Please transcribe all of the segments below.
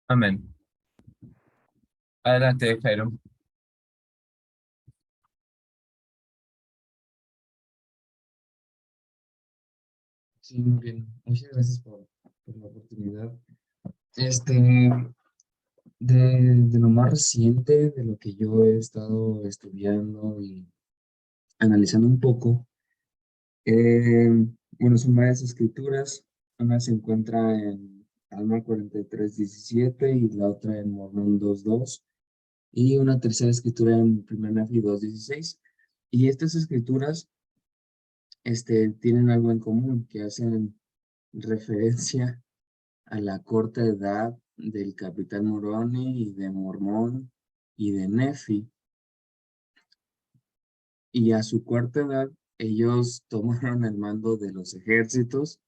Amén. Adelante, Jairo. Sí, muy bien. Muchas gracias por la oportunidad. Este, de lo más reciente, de lo que yo he estado estudiando y analizando un poco, eh, bueno, son varias escrituras. Una se encuentra en Alma 43:17 y la otra en Mormón 2:2 y una tercera escritura en 1 Nefi 2:16. Y estas escrituras, tienen algo en común, que hacen referencia a la corta edad del capitán Moroni y de Mormón y de Nefi. Y a su corta edad, ellos tomaron el mando de los ejércitos.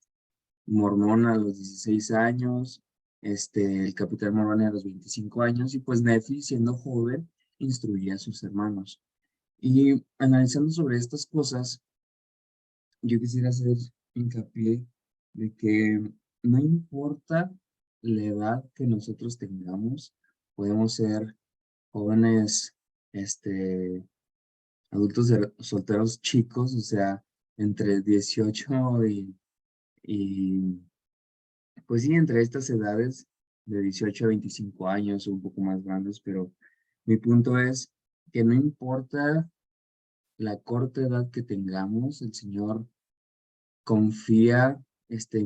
Mormón a los 16 años, el capitán Moroni a los 25 años, y pues Nefi, siendo joven, instruía a sus hermanos. Y analizando sobre estas cosas, yo quisiera hacer hincapié de que no importa la edad que nosotros tengamos, podemos ser jóvenes, adultos solteros chicos, o sea, entre 18 y, pues sí, entre estas edades, de 18 a 25 años o un poco más grandes, pero mi punto es que no importa la corta edad que tengamos, el Señor confía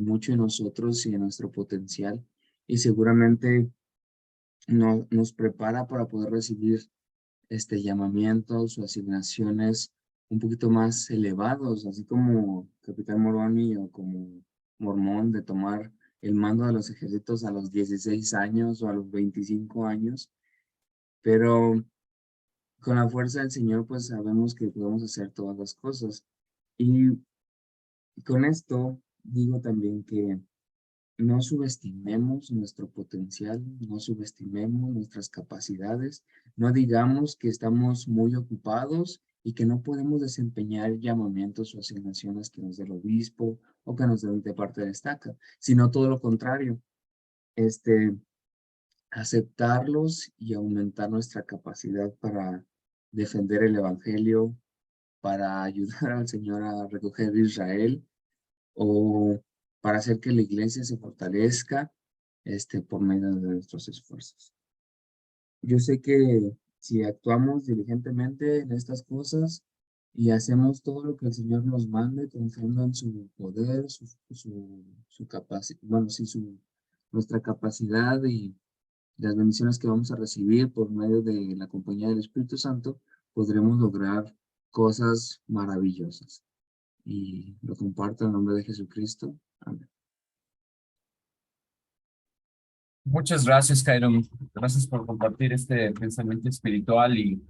mucho en nosotros y en nuestro potencial y seguramente nos prepara para poder recibir llamamientos o asignaciones un poquito más elevados, así como Capitán Moroni o como Mormón, de tomar el mando de los ejércitos a los 16 años o a los 25 años, pero con la fuerza del Señor pues sabemos que podemos hacer todas las cosas. Y con esto digo también que no subestimemos nuestro potencial, no subestimemos nuestras capacidades, no digamos que estamos muy ocupados y que no podemos desempeñar llamamientos o asignaciones que nos dé el obispo o que nos den de parte de estaca, sino todo lo contrario, este, aceptarlos y aumentar nuestra capacidad para defender el evangelio, para ayudar al Señor a recoger Israel o para hacer que la iglesia se fortalezca por medio de nuestros esfuerzos. Yo sé que si actuamos diligentemente en estas cosas y hacemos todo lo que el Señor nos mande, confiando en su poder, su capacidad, bueno, sí, nuestra capacidad y las bendiciones que vamos a recibir por medio de la compañía del Espíritu Santo, podremos lograr cosas maravillosas. Y lo comparto en nombre de Jesucristo. Amén. Muchas gracias, Jairo. Gracias por compartir este pensamiento espiritual y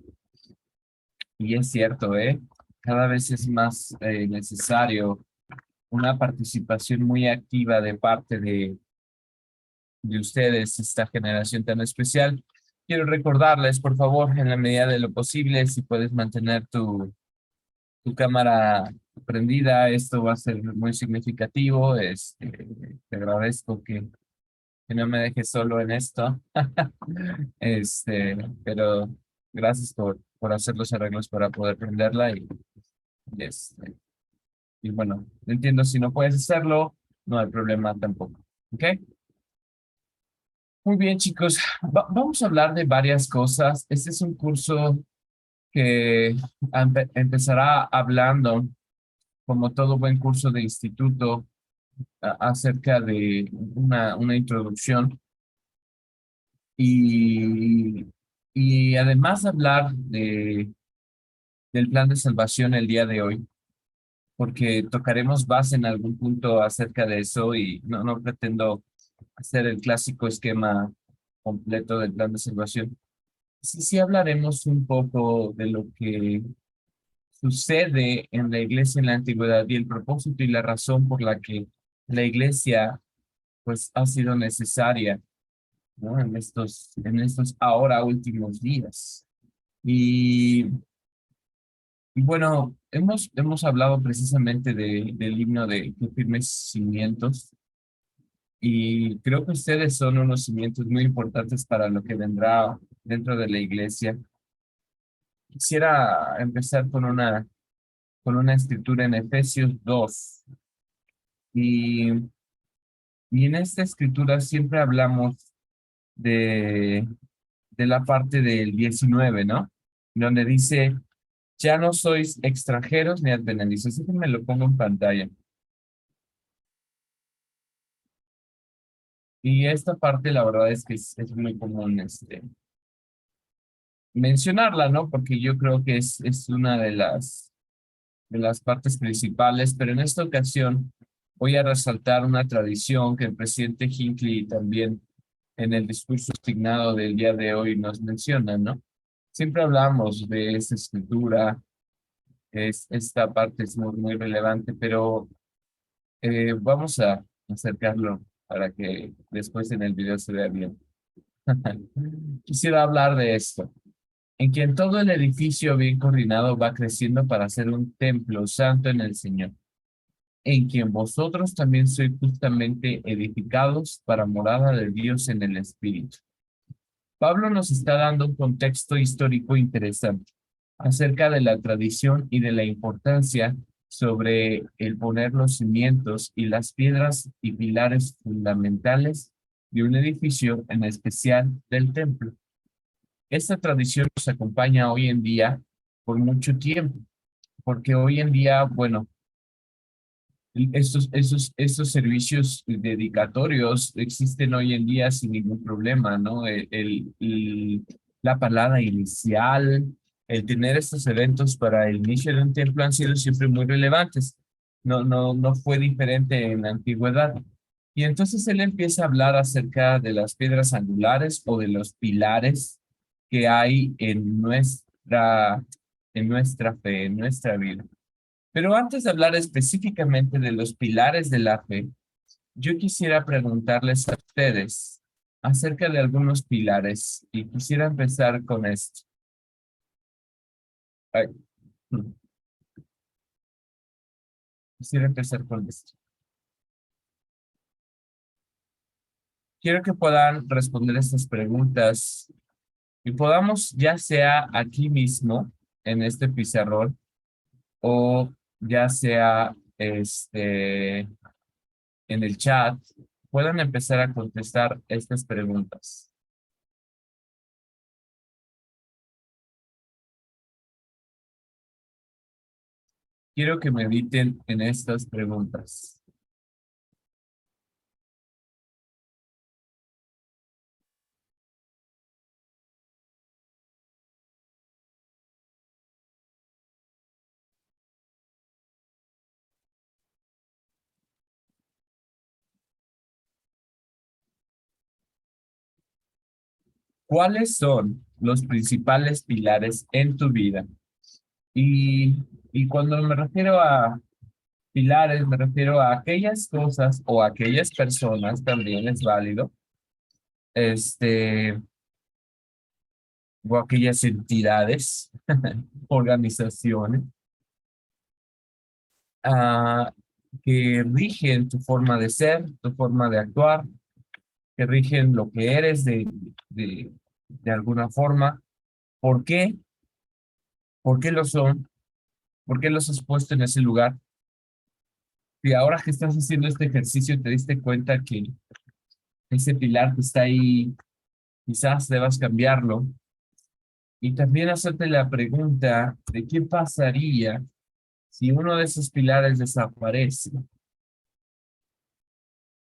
es cierto, ¿eh? Cada vez es más necesario una participación muy activa de parte de ustedes, esta generación tan especial. Quiero recordarles, por favor, en la medida de lo posible, si puedes mantener tu cámara prendida, esto va a ser muy significativo. Te agradezco que no me dejes solo en esto. Pero gracias por hacer los arreglos para poder prenderla este, y bueno, entiendo si no puedes hacerlo, no hay problema tampoco. ¿Ok? Muy bien, chicos. Vamos a hablar de varias cosas. Este es un curso que empezará hablando, como todo buen curso de instituto, acerca de una introducción y, y además hablar del plan de salvación el día de hoy, porque tocaremos base en algún punto acerca de eso y no pretendo hacer el clásico esquema completo del plan de salvación. Sí hablaremos un poco de lo que sucede en la iglesia en la antigüedad y el propósito y la razón por la que la iglesia pues ha sido necesaria, ¿no? En estos ahora últimos días. Y, y bueno, hemos hablado precisamente del himno de Qué firmes cimientos. y creo que ustedes son unos cimientos muy importantes para lo que vendrá dentro de la iglesia. Quisiera empezar con una escritura en Efesios 2 y, y en esta escritura siempre hablamos de, de la parte del 19, ¿no? Donde dice, ya no sois extranjeros ni advenedizos. Así que me lo pongo en pantalla. Y esta parte, la verdad es que es muy común mencionarla, ¿no? Porque yo creo que es una de las partes principales, pero en esta ocasión voy a resaltar una tradición que el presidente Hinckley también en el discurso asignado del día de hoy nos menciona, ¿no? Siempre hablamos de esa escritura, esta parte es muy relevante, pero vamos a acercarlo para que después en el video se vea bien. Quisiera hablar de esto, en quien todo el edificio bien coordinado va creciendo para ser un templo santo en el Señor, en quien vosotros también sois justamente edificados para morada de Dios en el Espíritu. Pablo nos está dando un contexto histórico interesante acerca de la tradición y de la importancia sobre el poner los cimientos y las piedras y pilares fundamentales de un edificio, en especial del templo. Esta tradición nos acompaña hoy en día por mucho tiempo, porque hoy en día, bueno, estos servicios dedicatorios existen hoy en día sin ningún problema, ¿no? La palabra inicial, el tener estos eventos para el inicio de un templo han sido siempre muy relevantes. No fue diferente en la antigüedad. Y entonces él empieza a hablar acerca de las piedras angulares o de los pilares que hay en nuestra fe, en nuestra vida. Pero antes de hablar específicamente de los pilares de la fe, yo quisiera preguntarles a ustedes acerca de algunos pilares y quisiera empezar con esto. Ay, quisiera empezar con esto. Quiero que puedan responder estas preguntas y podamos, ya sea aquí mismo, en este pizarrón, o ya sea en el chat, puedan empezar a contestar estas preguntas. Quiero que mediten en estas preguntas. ¿Cuáles son los principales pilares en tu vida? Y, y cuando me refiero a pilares, me refiero a aquellas cosas o aquellas personas, también es válido, este, o aquellas entidades, organizaciones, ah, que rigen tu forma de ser, tu forma de actuar, que rigen lo que eres de alguna forma. ¿Por qué? ¿Por qué lo son? ¿Por qué los has puesto en ese lugar? Y ahora que estás haciendo este ejercicio, te diste cuenta que ese pilar que está ahí, quizás debas cambiarlo. Y también hacerte la pregunta de qué pasaría si uno de esos pilares desaparece.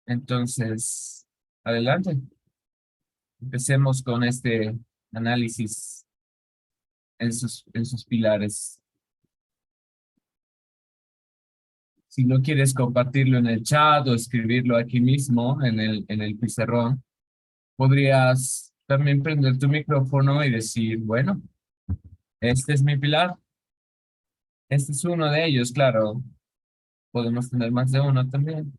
Entonces, adelante. Empecemos con este análisis en sus pilares. Si no quieres compartirlo en el chat o escribirlo aquí mismo en el pizarrón, podrías también prender tu micrófono y decir, bueno, este es mi pilar, este es uno de ellos, claro, podemos tener más de uno también.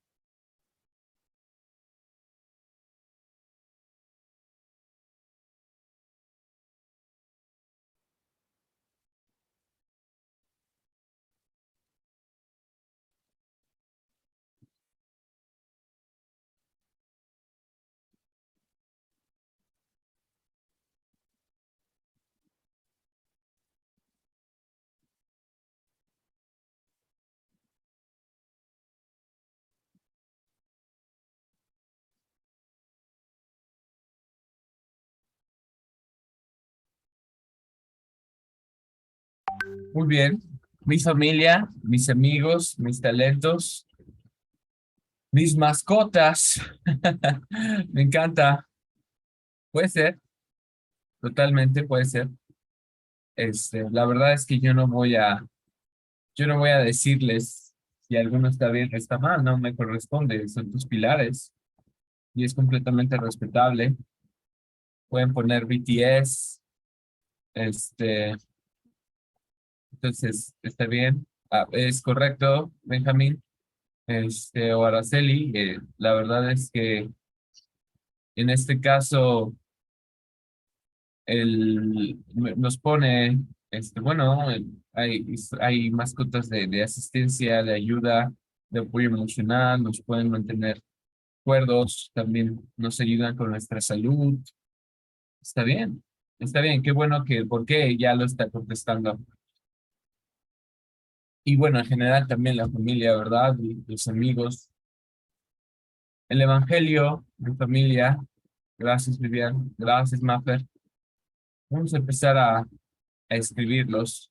Muy bien. Mi familia, mis amigos, mis talentos, mis mascotas. Me encanta. Puede ser, totalmente puede ser. La verdad es que yo no voy a decirles si alguno está bien o está mal, no me corresponde, son tus pilares y es completamente respetable. Pueden poner BTS, este, entonces está bien. Ah, es correcto, Benjamín, o Araceli. La verdad es que en este caso nos pone, bueno, hay mascotas de asistencia, de ayuda, de apoyo emocional, nos pueden mantener cuerdos, también nos ayudan con nuestra salud. Está bien, qué bueno que, porque ya lo está contestando. Y bueno, en general también la familia, ¿verdad? Y los amigos. El Evangelio, mi familia. Gracias, Vivian. Gracias, Maffer. Vamos a empezar a escribirlos.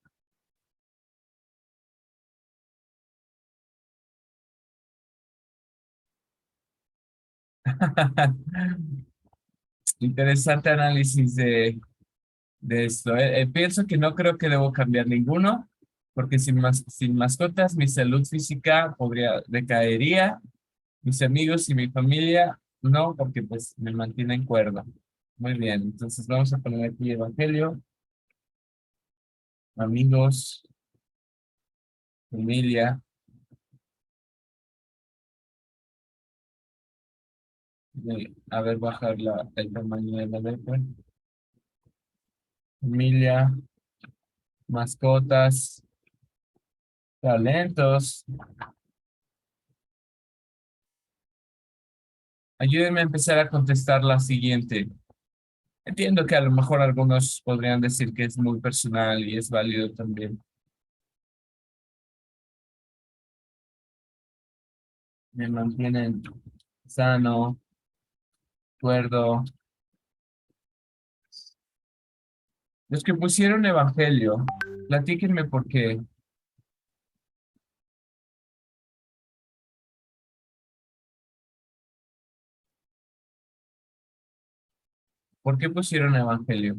Interesante análisis de esto. Pienso que no creo que debo cambiar ninguno, porque sin mascotas mi salud física decaería, mis amigos y mi familia no, porque pues me mantienen cuerda. Muy bien, entonces vamos a poner aquí Evangelio, amigos, familia. A ver, bajar el tamaño de la letra. Familia, mascotas, talentos. Ayúdenme a empezar a contestar la siguiente. Entiendo que a lo mejor algunos podrían decir que es muy personal y es válido también. Me mantienen sano, cuerdo. Los que pusieron evangelio, platíquenme por qué pusieron evangelio.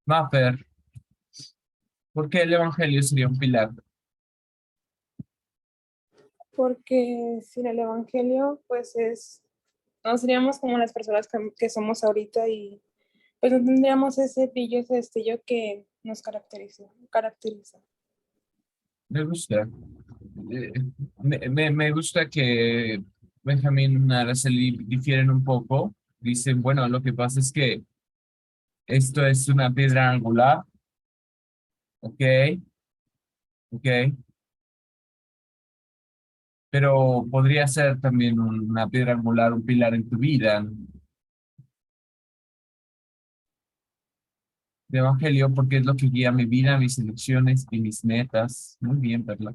Mapper, ¿por qué el evangelio sería un pilar? Porque sin el Evangelio, pues no seríamos como las personas que somos ahorita y pues no tendríamos ese brillo, ese destello que nos caracteriza. Me gusta. Eh, me gusta que Benjamín y Araceli difieren un poco. Dicen, bueno, lo que pasa es que esto es una piedra angular, ok, ok, pero podría ser también una piedra angular, un pilar en tu vida de evangelio, porque es lo que guía mi vida, mis elecciones y mis metas. Muy bien, Perla.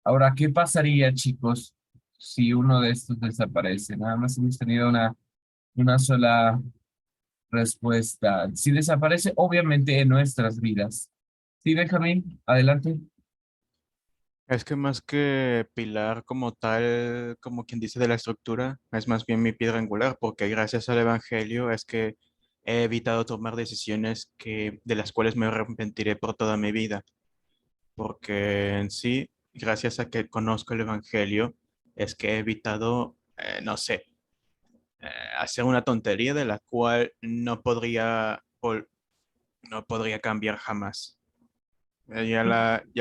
Ahora, ¿qué pasaría, chicos, si uno de estos desaparece? Nada más hemos tenido una sola respuesta. Si desaparece, obviamente, en nuestras vidas. Sí, Benjamín, adelante. Es que más que pilar como tal, como quien dice de la estructura, es más bien mi piedra angular, porque gracias al Evangelio es que he evitado tomar decisiones de las cuales me arrepentiré por toda mi vida, porque en sí, gracias a que conozco el Evangelio, es que he evitado, no sé, hacer una tontería de la cual no podría cambiar jamás. Ya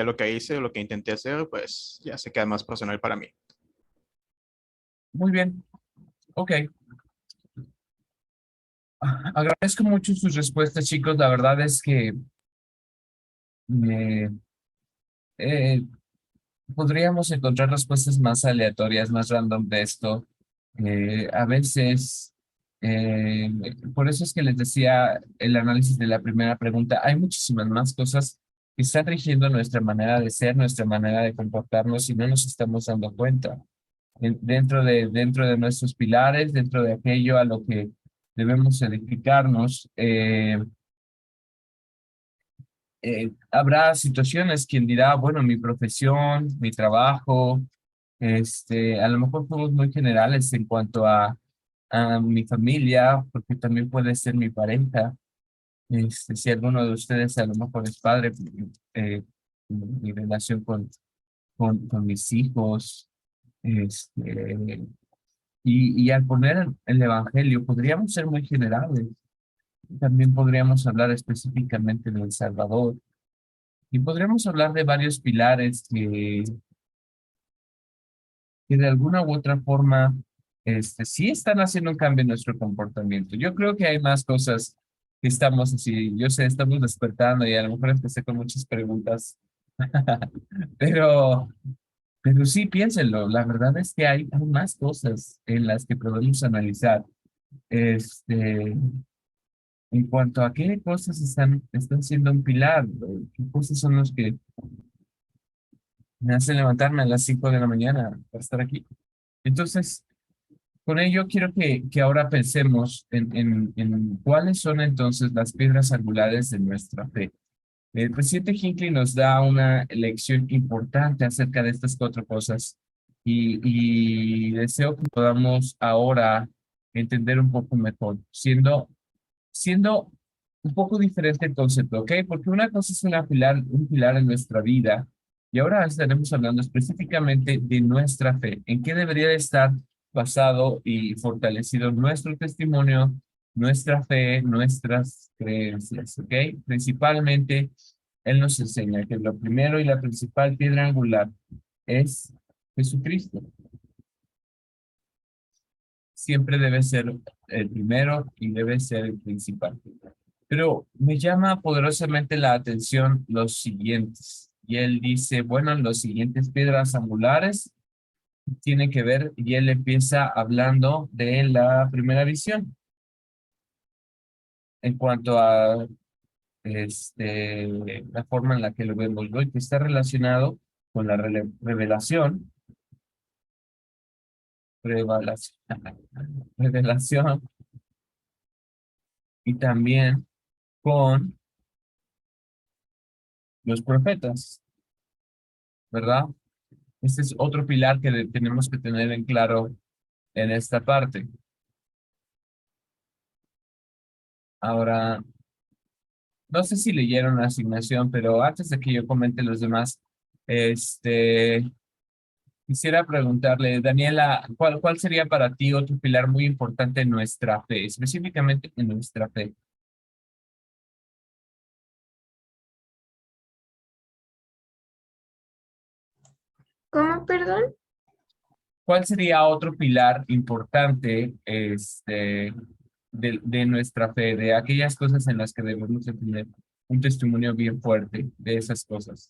lo que hice, lo que intenté hacer, pues ya se queda más personal para mí. Muy bien, ok. Agradezco mucho sus respuestas, chicos. La verdad es que me, eh, podríamos encontrar respuestas más aleatorias, más random de esto. A veces Eh, por eso es que les decía el análisis de la primera pregunta. Hay muchísimas más cosas que están rigiendo nuestra manera de ser, nuestra manera de comportarnos y no nos estamos dando cuenta. Dentro de nuestros pilares, dentro de aquello a lo que debemos edificarnos, habrá situaciones quien dirá, bueno, mi profesión, mi trabajo, a lo mejor somos muy generales en cuanto a mi familia, porque también puede ser mi pareja. Si alguno de ustedes a lo mejor es padre, mi relación con mis hijos, este, y al poner el evangelio, podríamos ser muy generales. También podríamos hablar específicamente del Salvador y podríamos hablar de varios pilares que de alguna u otra forma sí están haciendo un cambio en nuestro comportamiento. Yo creo que hay más cosas que estamos así, yo sé, estamos despertando y a lo mejor empecé con muchas preguntas, pero, pero sí, piénsenlo, la verdad es que hay más cosas en las que podemos analizar. Este, en cuanto a qué cosas están siendo un pilar, qué cosas son los que me hacen levantarme a las 5 de la mañana para estar aquí. Entonces, con ello quiero que ahora pensemos en cuáles son entonces las piedras angulares de nuestra fe. El presidente Hinckley nos da una lección importante acerca de estas cuatro cosas y deseo que podamos ahora entender un poco mejor, siendo un poco diferente el concepto, ¿ok? Porque una cosa es un pilar en nuestra vida y ahora estaremos hablando específicamente de nuestra fe, en qué debería de estar basado y fortalecido nuestro testimonio, nuestra fe, nuestras creencias, ¿ok? Principalmente, él nos enseña que lo primero y la principal piedra angular es Jesucristo. Siempre debe ser el primero y debe ser el principal. Pero me llama poderosamente la atención los siguientes. Y él dice, bueno, los siguientes piedras angulares tienen que ver, y él empieza hablando de la primera visión. En cuanto a la forma en la que lo vemos hoy, que está relacionado con la revelación, revelación, revelación, y también con los profetas, ¿verdad? Este es otro pilar que tenemos que tener en claro en esta parte. Ahora, no sé si leyeron la asignación, pero antes de que yo comente los demás, este, quisiera preguntarle, Daniela, ¿cuál sería para ti otro pilar muy importante en nuestra fe, específicamente en nuestra fe? ¿Cómo, perdón? ¿Cuál sería otro pilar importante, de nuestra fe, de aquellas cosas en las que debemos de tener un testimonio bien fuerte de esas cosas?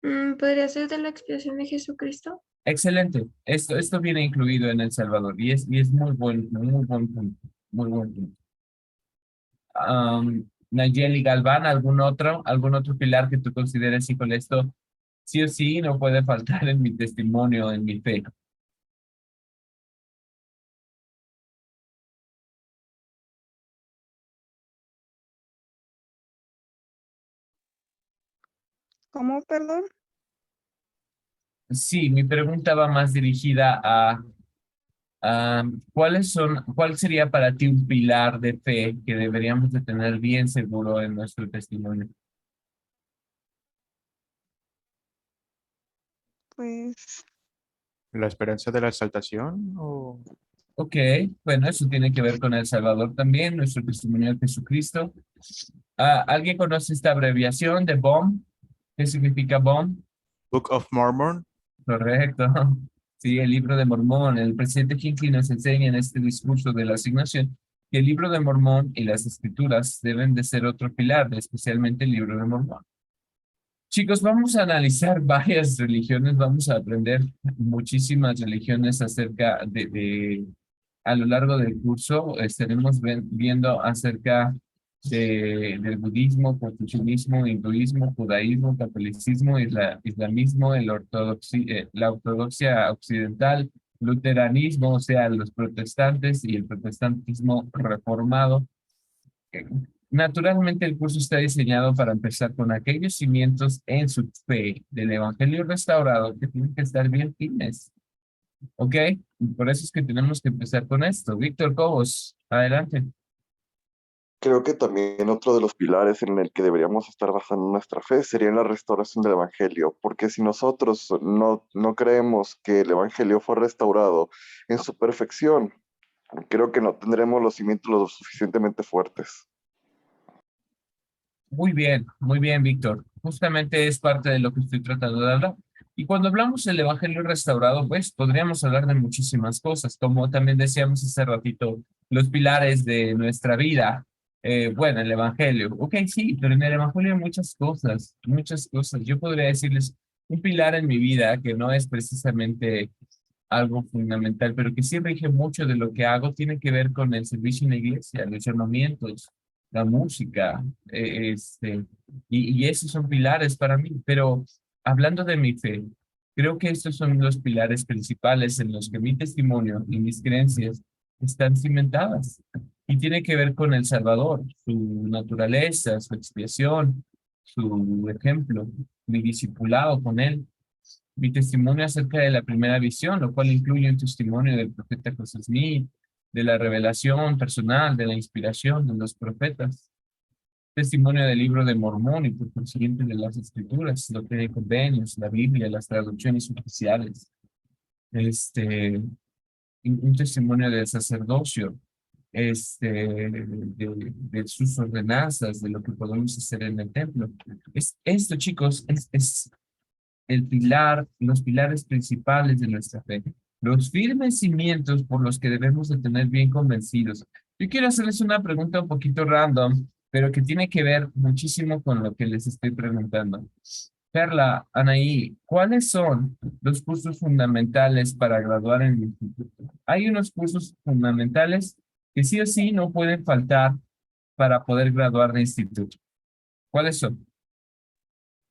¿Podría ser de la expiación de Jesucristo? Excelente. Esto viene incluido en El Salvador y es muy buen punto. Muy buen punto. Nayeli Galván, algún otro pilar que tú consideres, y con esto sí o sí no puede faltar en mi testimonio, en mi fe? ¿Cómo, perdón? Sí, mi pregunta va más dirigida a ¿cuál sería para ti un pilar de fe que deberíamos de tener bien seguro en nuestro testimonio? Pues, ¿La esperanza de la exaltación o Ok, bueno, eso tiene que ver con El Salvador también, nuestro testimonio de Jesucristo. ¿Alguien conoce esta abreviación de BOM? ¿Qué significa BOM? Book of Mormon? Correcto. Sí, el libro de Mormón. El presidente Hinckley nos enseña en este discurso de la asignación que el libro de Mormón y las escrituras deben de ser otro pilar, especialmente el libro de Mormón. Chicos, vamos a analizar varias religiones, vamos a aprender muchísimas religiones acerca a lo largo del curso estaremos viendo acerca del budismo, confucianismo, hinduismo, judaísmo, catolicismo, islamismo, la ortodoxia occidental, luteranismo, o sea, los protestantes y el protestantismo reformado. Eh, Naturalmente, el curso está diseñado para empezar con aquellos cimientos en su fe del Evangelio restaurado que tienen que estar bien firmes. ¿Ok? Y por eso es que tenemos que empezar con esto. Víctor Cobos, adelante. Creo que también otro de los pilares en el que deberíamos estar basando nuestra fe sería en la restauración del Evangelio, porque si nosotros no creemos que el Evangelio fue restaurado en su perfección, creo que no tendremos los cimientos lo suficientemente fuertes. Muy bien, Víctor. Justamente es parte de lo que estoy tratando de hablar. Y cuando hablamos del Evangelio restaurado, pues podríamos hablar de muchísimas cosas, como también decíamos hace ratito, los pilares de nuestra vida. Bueno, el Evangelio. Ok, sí, pero en el Evangelio hay muchas cosas, muchas cosas. Yo podría decirles un pilar en mi vida que no es precisamente algo fundamental, pero que sí rige mucho de lo que hago, tiene que ver con el servicio en la iglesia, los llamamientos, la música, y esos son pilares para mí. Pero hablando de mi fe, creo que estos son los pilares principales en los que mi testimonio y mis creencias están cimentadas. Y tiene que ver con el Salvador, su naturaleza, su expiación, su ejemplo, mi discipulado con él, mi testimonio acerca de la primera visión, lo cual incluye un testimonio del profeta José Smith, de la revelación personal, de la inspiración de los profetas, testimonio del libro de Mormón y por consiguiente de las escrituras, lo que hay convenios, la Biblia, las traducciones oficiales, un testimonio del sacerdocio, de sus ordenanzas, de lo que podemos hacer en el templo. Esto, chicos, es el pilar, los pilares principales de nuestra fe, los firmes cimientos por los que debemos de tener bien convencidos. Yo quiero hacerles una pregunta un poquito random, pero que tiene que ver muchísimo con lo que les estoy preguntando. Perla, Anaí, ¿cuáles son los cursos fundamentales para graduar en el instituto? Hay unos cursos fundamentales que sí o sí no pueden faltar para poder graduar de instituto. ¿Cuáles son?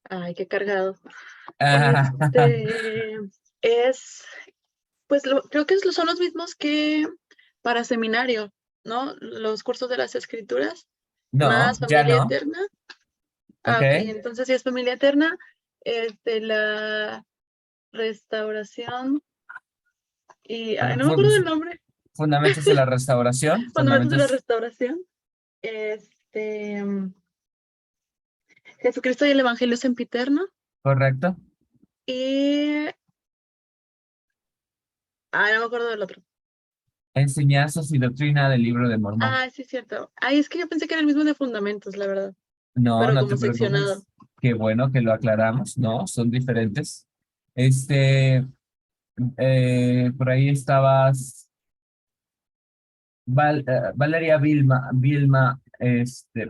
Ay, qué cargado. Ah, Este es, pues creo que son los mismos que para seminario, ¿no? Los cursos de las escrituras, no, más ya familia no. eterna. Ok. Ok, entonces si es familia eterna, la restauración y, ay, no me acuerdo del nombre, Fundamentos de la restauración, fundamentos de la fundamentos, restauración, este, mm, Jesucristo y el Evangelio sempiterno, correcto. y, no me acuerdo del otro. Enseñanzas y doctrina del libro de Mormón. Ah, sí, cierto. Ay, es que yo pensé que era el mismo de fundamentos, la verdad, No, pero no te como seccionado. preocupes. Qué bueno que lo aclaramos. No, son diferentes. Este, por ahí estabas, Valeria Vilma,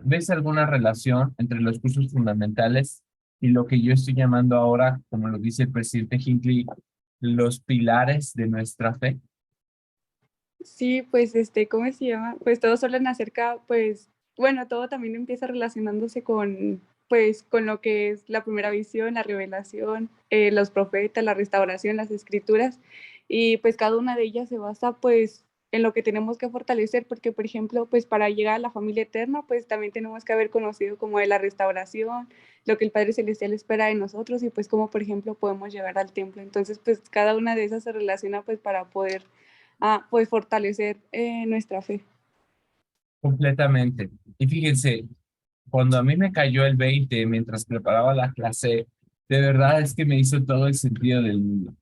¿ves alguna relación entre los cursos fundamentales y lo que yo estoy llamando ahora, como lo dice el presidente Hinckley, los pilares de nuestra fe? Sí, pues, ¿cómo se llama? Pues todos hablan acerca, pues, bueno, todo también empieza relacionándose con, pues, con lo que es la primera visión, la revelación, los profetas, la restauración, las escrituras, y pues cada una de ellas se basa, pues, en lo que tenemos que fortalecer, porque, por ejemplo, pues para llegar a la familia eterna, pues también tenemos que haber conocido como de la restauración, lo que el Padre Celestial espera de nosotros y pues cómo, por ejemplo, podemos llegar al templo. Entonces, pues cada una de esas se relaciona pues para poder pues fortalecer nuestra fe. Completamente. Y fíjense, cuando a mí me cayó el 20 mientras preparaba la clase, de verdad es que me hizo todo el sentido del mundo.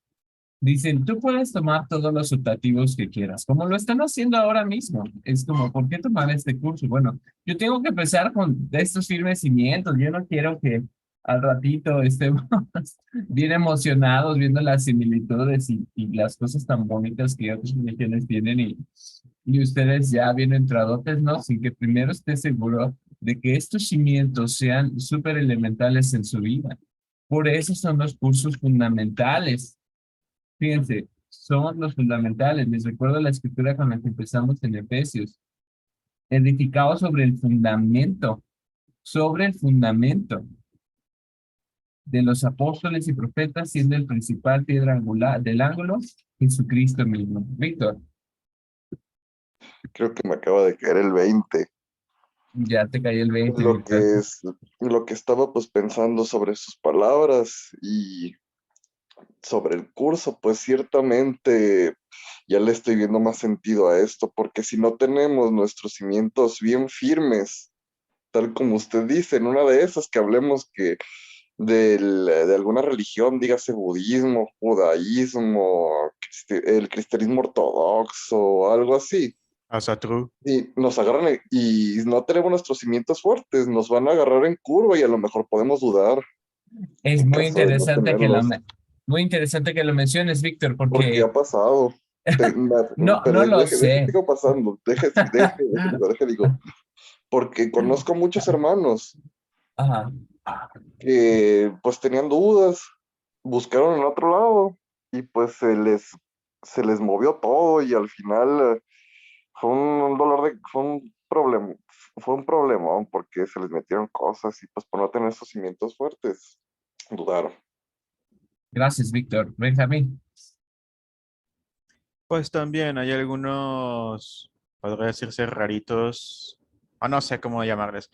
Dicen, tú puedes tomar todos los optativos que quieras, como lo están haciendo ahora mismo. Es como, ¿por qué tomar este curso? Bueno, yo tengo que empezar con estos firmes cimientos. Yo no quiero que al ratito estemos bien emocionados viendo las similitudes y las cosas tan bonitas que otras religiones tienen y ustedes ya bien entradotes, ¿no? Sin que primero esté seguro de que estos cimientos sean súper elementales en su vida. Por eso son los cursos fundamentales. Fíjense, son los fundamentales. Les recuerdo la escritura con la que empezamos en Efesios. Edificado sobre el fundamento de los apóstoles y profetas, siendo el principal piedra angular del ángulo, Jesucristo mismo. Víctor, Creo que me acaba de caer el 20. ya te cayó el 20, Lo Víctor. que es, lo que estaba pues pensando sobre sus palabras y sobre el curso, pues ciertamente ya le estoy viendo más sentido a esto, porque si no tenemos nuestros cimientos bien firmes, tal como usted dice, en una de esas que hablemos que de alguna religión, dígase budismo, judaísmo, el cristianismo ortodoxo, algo así, Asatru. y nos agarran y no tenemos nuestros cimientos fuertes, nos van a agarrar en curva y a lo mejor podemos dudar Es en muy caso de no interesante que tenerlos. muy interesante que lo menciones, Víctor, Porque porque ha pasado. no, no Pero lo deje, sé. sigo pasando. Digo. Porque conozco muchos hermanos Ajá. que pues tenían dudas, buscaron en otro lado y pues se les movió todo y al final fue un dolor fue un problemón porque se les metieron cosas y pues por no tener esos cimientos fuertes, dudaron. Gracias, Víctor. Benjamín. Pues también hay algunos, podría decirse raritos, o no sé cómo llamarles,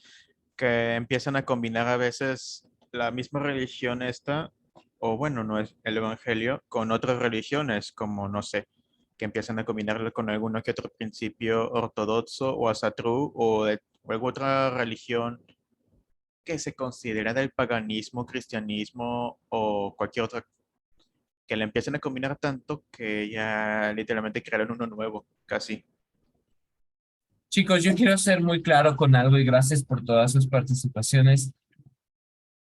que empiezan a combinar a veces la misma religión esta, o bueno, no es el evangelio, con otras religiones, como no sé, que empiezan a combinarlo con alguno que otro principio ortodoxo o asatru o alguna otra religión que se considera del paganismo, cristianismo o cualquier otra, que la empiezan a combinar tanto que ya literalmente crearon uno nuevo, casi. Chicos, yo quiero ser muy claro con algo y gracias por todas sus participaciones.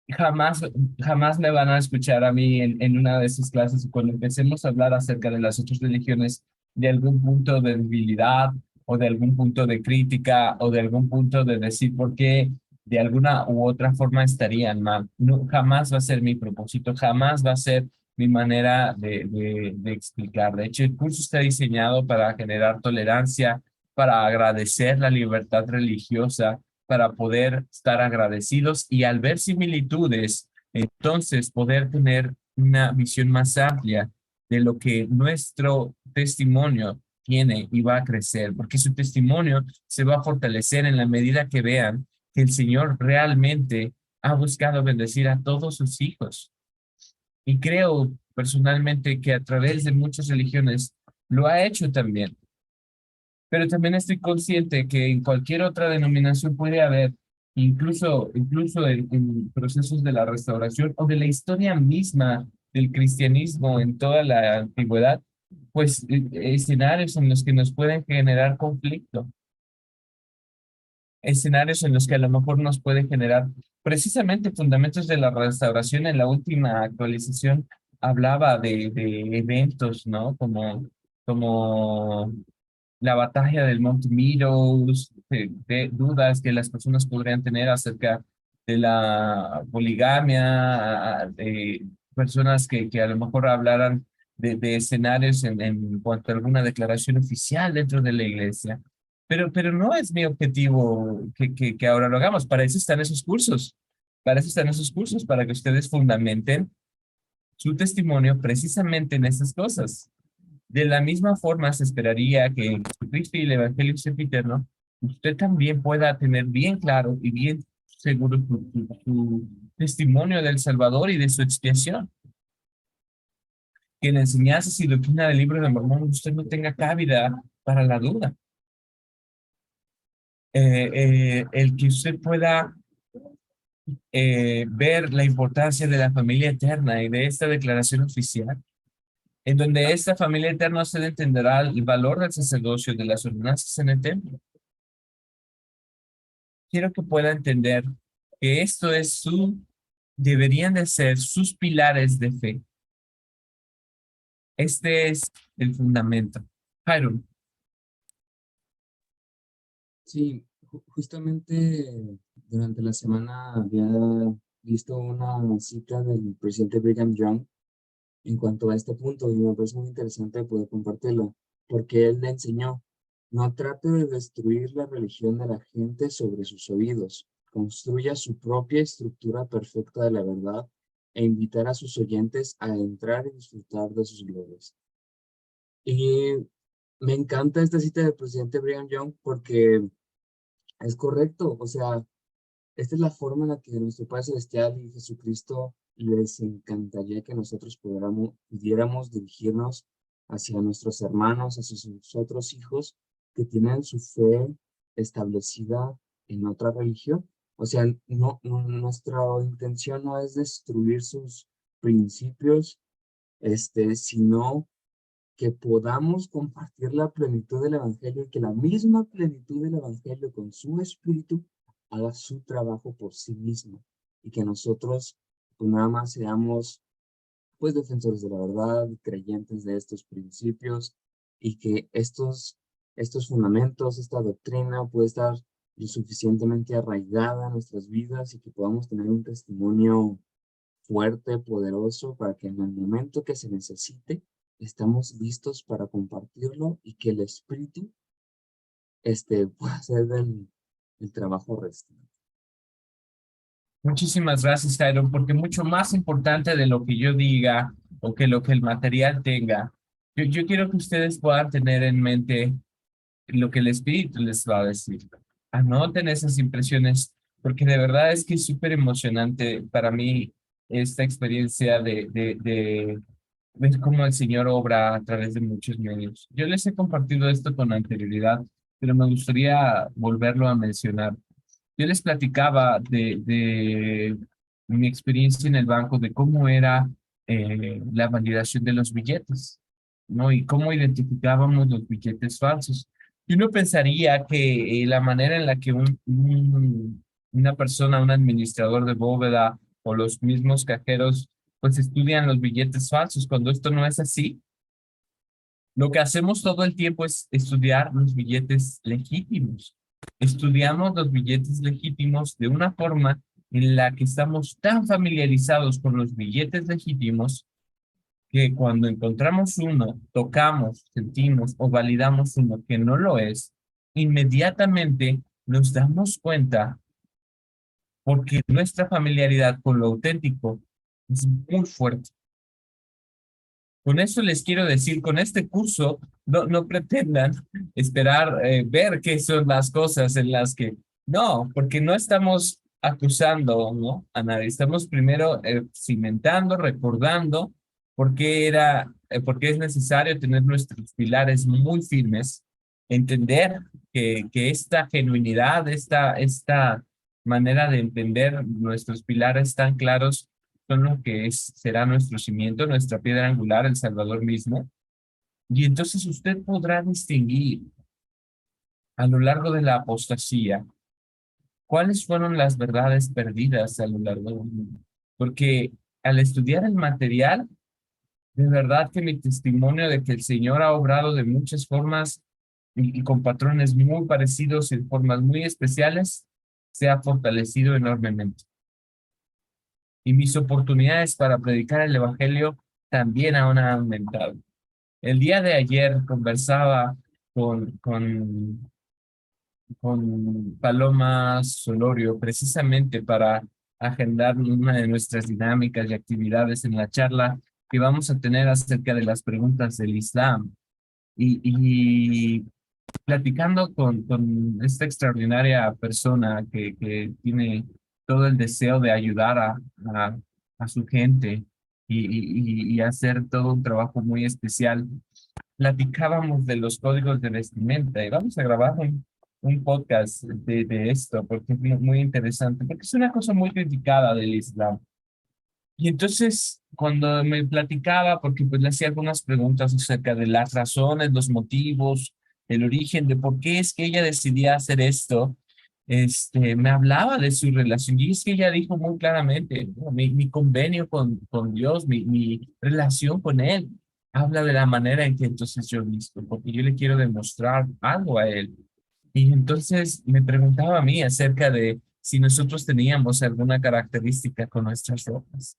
Jamás, jamás me van a escuchar a mí en una de sus clases cuando empecemos a hablar acerca de las otras religiones de algún punto de debilidad o de algún punto de crítica o de algún punto de decir por qué de alguna u otra forma estarían mal. No, jamás va a ser mi propósito, jamás va a ser mi manera de explicar. De hecho, el curso está diseñado para generar tolerancia, para agradecer la libertad religiosa, para poder estar agradecidos y al ver similitudes, entonces poder tener una visión más amplia de lo que nuestro testimonio tiene y va a crecer, porque su testimonio se va a fortalecer en la medida que vean que el Señor realmente ha buscado bendecir a todos sus hijos. Y creo personalmente que a través de muchas religiones lo ha hecho también, pero también estoy consciente que en cualquier otra denominación puede haber, incluso en procesos de la restauración o de la historia misma del cristianismo en toda la antigüedad, pues escenarios en los que nos pueden generar conflicto, escenarios en los que a lo mejor nos puede generar precisamente fundamentos de la restauración. En la última actualización hablaba de eventos, ¿no? Como la batalla del Monte Meadows, de dudas que las personas podrían tener acerca de la poligamia, de personas que a lo mejor hablaran de escenarios en cuanto a alguna declaración oficial dentro de la iglesia. Pero no es mi objetivo que ahora lo hagamos. Para eso están esos cursos. Para eso están esos cursos, para que ustedes fundamenten su testimonio precisamente en esas cosas. De la misma forma, se esperaría que en Jesucristo y el Evangelio sempiterno, usted también pueda tener bien claro y bien seguro su testimonio del Salvador y de su expiación. Que en enseñanzas y doctrina del libro de Mormón usted no tenga cabida para la duda. El que usted pueda ver la importancia de la familia eterna y de esta declaración oficial, en donde esta familia eterna usted entenderá el valor del sacerdocio de las ordenanzas en el templo. Quiero que pueda entender que deberían de ser sus pilares de fe. Este es el fundamento. Jairo, Sí, justamente durante la semana había visto una cita del presidente Brigham Young en cuanto a este punto y me parece muy interesante poder compartirlo, porque él le enseñó, no trate de destruir la religión de la gente sobre sus oídos, construya su propia estructura perfecta de la verdad e invitar a sus oyentes a entrar y disfrutar de sus glorias. Y me encanta esta cita del presidente Brigham Young porque es correcto, o sea, esta es la forma en la que nuestro Padre Celestial y Jesucristo les encantaría que nosotros pudiéramos dirigirnos hacia nuestros hermanos, hacia sus otros hijos que tienen su fe establecida en otra religión. O sea, nuestra intención no es destruir sus principios, sino que podamos compartir la plenitud del Evangelio y que la misma plenitud del Evangelio con su Espíritu haga su trabajo por sí mismo y que nosotros pues nada más seamos pues defensores de la verdad, creyentes de estos principios y que estos fundamentos, esta doctrina puede estar lo suficientemente arraigada en nuestras vidas y que podamos tener un testimonio fuerte, poderoso, para que en el momento que se necesite, estamos listos para compartirlo y que el Espíritu pueda hacer el trabajo restante. Muchísimas gracias, Jairo, porque mucho más importante de lo que yo diga o que lo que el material tenga, yo quiero que ustedes puedan tener en mente lo que el espíritu les va a decir. Anoten esas impresiones, porque de verdad es que es súper emocionante para mí esta experiencia de ver cómo el Señor obra a través de muchos medios. Yo les he compartido esto con anterioridad, pero me gustaría volverlo a mencionar. Yo les platicaba de mi experiencia en el banco, de cómo era la validación de los billetes, ¿no? Y cómo identificábamos los billetes falsos. Y uno pensaría que la manera en la que una persona, un administrador de bóveda o los mismos cajeros, pues estudian los billetes falsos, cuando esto no es así. Lo que hacemos todo el tiempo es estudiar los billetes legítimos. Estudiamos los billetes legítimos de una forma en la que estamos tan familiarizados con los billetes legítimos que cuando encontramos uno, tocamos, sentimos o validamos uno que no lo es, inmediatamente nos damos cuenta porque nuestra familiaridad con lo auténtico es muy fuerte. Con eso les quiero decir, con este curso, no pretendan esperar ver qué son las cosas en las que... No, porque no estamos acusando, ¿no? A nadie. Estamos primero cimentando, recordando por qué es necesario tener nuestros pilares muy firmes, entender que esta genuinidad, esta manera de entender nuestros pilares tan claros son lo que será nuestro cimiento, nuestra piedra angular, el Salvador mismo. Y entonces usted podrá distinguir a lo largo de la apostasía cuáles fueron las verdades perdidas a lo largo del mundo. Porque al estudiar el material, de verdad que mi testimonio de que el Señor ha obrado de muchas formas y con patrones muy parecidos y formas muy especiales, se ha fortalecido enormemente. Y mis oportunidades para predicar el Evangelio también han aumentado. El día de ayer conversaba con Paloma Solorio precisamente para agendar una de nuestras dinámicas y actividades en la charla que vamos a tener acerca de las preguntas del Islam. Y platicando con esta extraordinaria persona que tiene todo el deseo de ayudar a su gente y hacer todo un trabajo muy especial, platicábamos de los códigos de vestimenta y vamos a grabar un podcast de esto porque es muy interesante, porque es una cosa muy criticada del Islam. Y entonces, cuando me platicaba, porque pues le hacía algunas preguntas acerca de las razones, los motivos, el origen de por qué es que ella decidía hacer esto, me hablaba de su relación. Y es que ella dijo muy claramente, ¿no? Mi convenio con Dios, mi relación con Él, habla de la manera en que entonces yo visto, porque yo le quiero demostrar algo a Él. Y entonces me preguntaba a mí acerca de si nosotros teníamos alguna característica con nuestras ropas.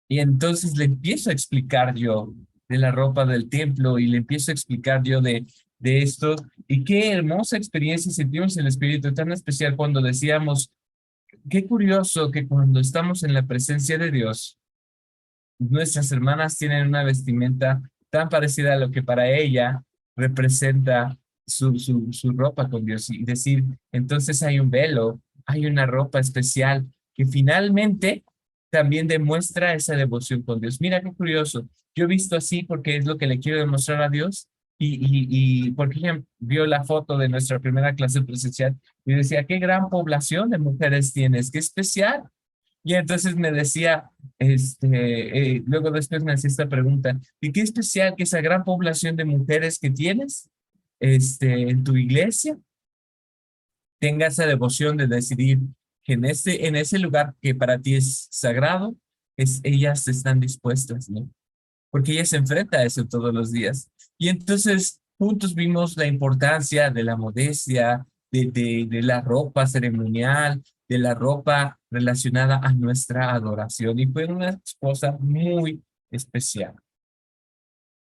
Y entonces le empiezo a explicar yo de la ropa del templo y le empiezo a explicar yo de esto. Y qué hermosa experiencia sentimos el Espíritu, tan especial cuando decíamos, qué curioso que cuando estamos en la presencia de Dios, nuestras hermanas tienen una vestimenta tan parecida a lo que para ella representa su ropa con Dios. Y decir, entonces hay un velo, hay una ropa especial que finalmente también demuestra esa devoción con Dios. Mira qué curioso. Yo he visto así porque es lo que le quiero demostrar a Dios. Porque ella vio la foto de nuestra primera clase presencial y decía, qué gran población de mujeres tienes, qué especial. Y entonces me decía, luego después me hacía esta pregunta, ¿y qué especial que esa gran población de mujeres que tienes, en tu iglesia tenga esa devoción de decidir que en ese lugar que para ti es sagrado, ellas están dispuestas, ¿no? Porque ella se enfrenta a eso todos los días. Y entonces juntos vimos la importancia de la modestia, de la ropa ceremonial, de la ropa relacionada a nuestra adoración. Y fue una cosa muy especial.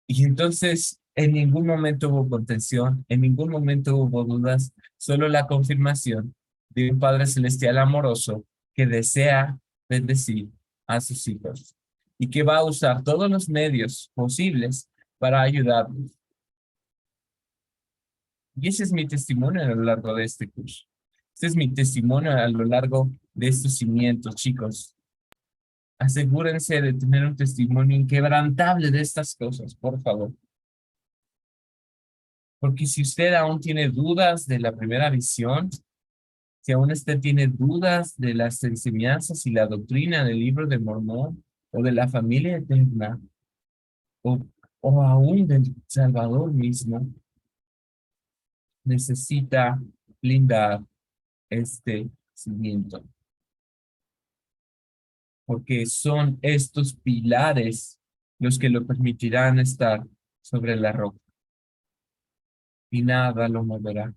Y entonces en ningún momento hubo contención, en ningún momento hubo dudas, solo la confirmación de un Padre Celestial amoroso que desea bendecir a sus hijos y que va a usar todos los medios posibles para ayudarlos. Y ese es mi testimonio a lo largo de este curso. Este es mi testimonio a lo largo de estos cimientos, chicos. Asegúrense de tener un testimonio inquebrantable de estas cosas, por favor. Porque si usted aún tiene dudas de la primera visión, si aún usted tiene dudas de las enseñanzas y la doctrina del libro de Mormón, o de la familia eterna, o, o aún del Salvador mismo, necesita blindar este cimiento. Porque son estos pilares los que lo permitirán estar sobre la roca. Y nada lo moverá.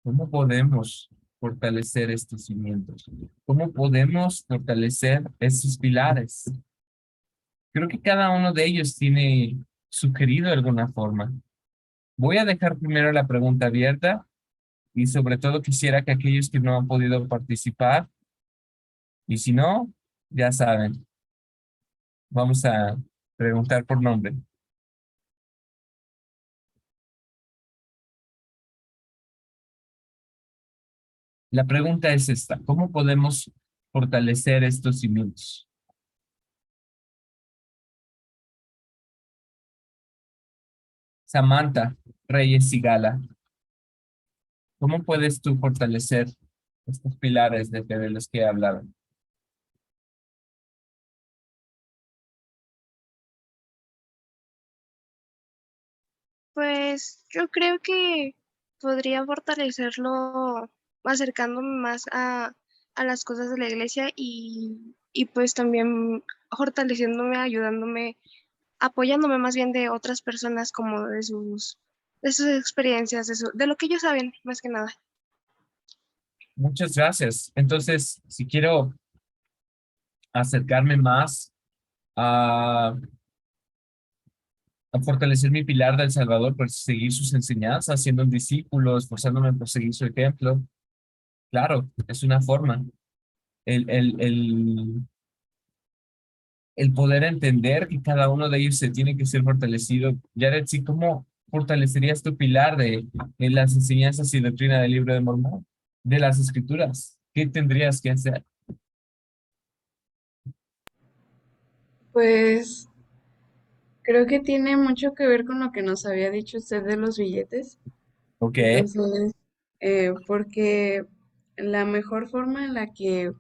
¿Cómo podemos fortalecer estos cimientos? ¿Cómo podemos fortalecer estos pilares? Creo que cada uno de ellos tiene sugerido de alguna forma. Voy a dejar primero la pregunta abierta y sobre todo quisiera que aquellos que no han podido participar, y si no, ya saben, vamos a preguntar por nombre. La pregunta es esta: ¿cómo podemos fortalecer estos cimientos? Samantha Reyes Sigala, ¿cómo puedes tú fortalecer estos pilares de los que he hablado? Pues yo creo que podría fortalecerlo acercándome más a las cosas de la iglesia y pues también fortaleciéndome, ayudándome, apoyándome más bien de otras personas como de sus experiencias, de lo que ellos saben, más que nada. Muchas gracias. Entonces, si quiero acercarme más a, a fortalecer mi pilar del Salvador, pues seguir sus enseñanzas, siendo un discípulo, esforzándome por seguir su ejemplo. Claro, es una forma. El, el, el, el poder entender que cada uno de ellos se tiene que ser fortalecido. Jared, sí, ¿cómo fortalecerías tu pilar de las enseñanzas y doctrina del libro de Mormón, de las escrituras? ¿Qué tendrías que hacer? Pues creo que tiene mucho que ver con lo que nos había dicho usted de los billetes. Ok, Entonces, porque la mejor forma en la que,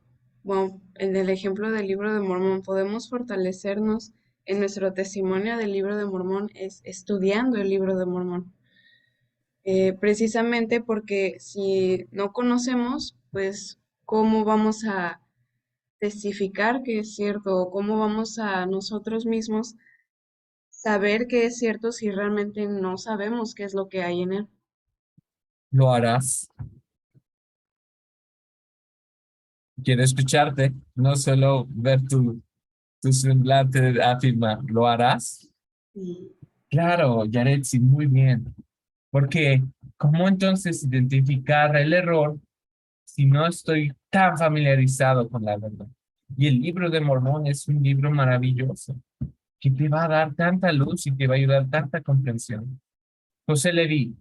bueno, en el ejemplo del libro de Mormón, podemos fortalecernos en nuestro testimonio del libro de Mormón es estudiando el libro de Mormón. Precisamente porque si no conocemos, pues, ¿cómo vamos a testificar que es cierto o cómo vamos a nosotros mismos saber que es cierto si realmente no sabemos qué es lo que hay en él? lo harás. quiero escucharte, no solo ver tu semblante de afirmar. ¿Lo harás? Sí. Claro, Yaretsi, muy bien. Porque, ¿cómo entonces identificar el error si no estoy tan familiarizado con la verdad? Y el libro de Mormón es un libro maravilloso que te va a dar tanta luz y te va a ayudar tanta comprensión. José Leví,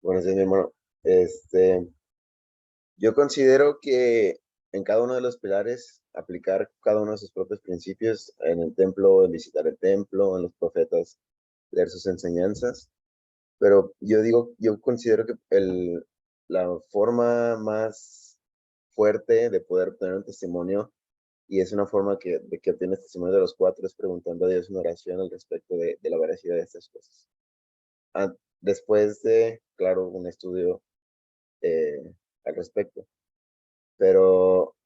Bueno, sí, mi hermano. Yo considero que en cada uno de los pilares aplicar cada uno de sus propios principios en el templo, en visitar el templo, en los profetas, leer sus enseñanzas. Pero yo considero que la forma más fuerte de poder obtener un testimonio, y es una forma de que obtienes testimonio de los cuatro, es preguntando a Dios una oración al respecto de la veracidad de estas cosas. Ah, Después de, claro, un estudio al respecto. Pero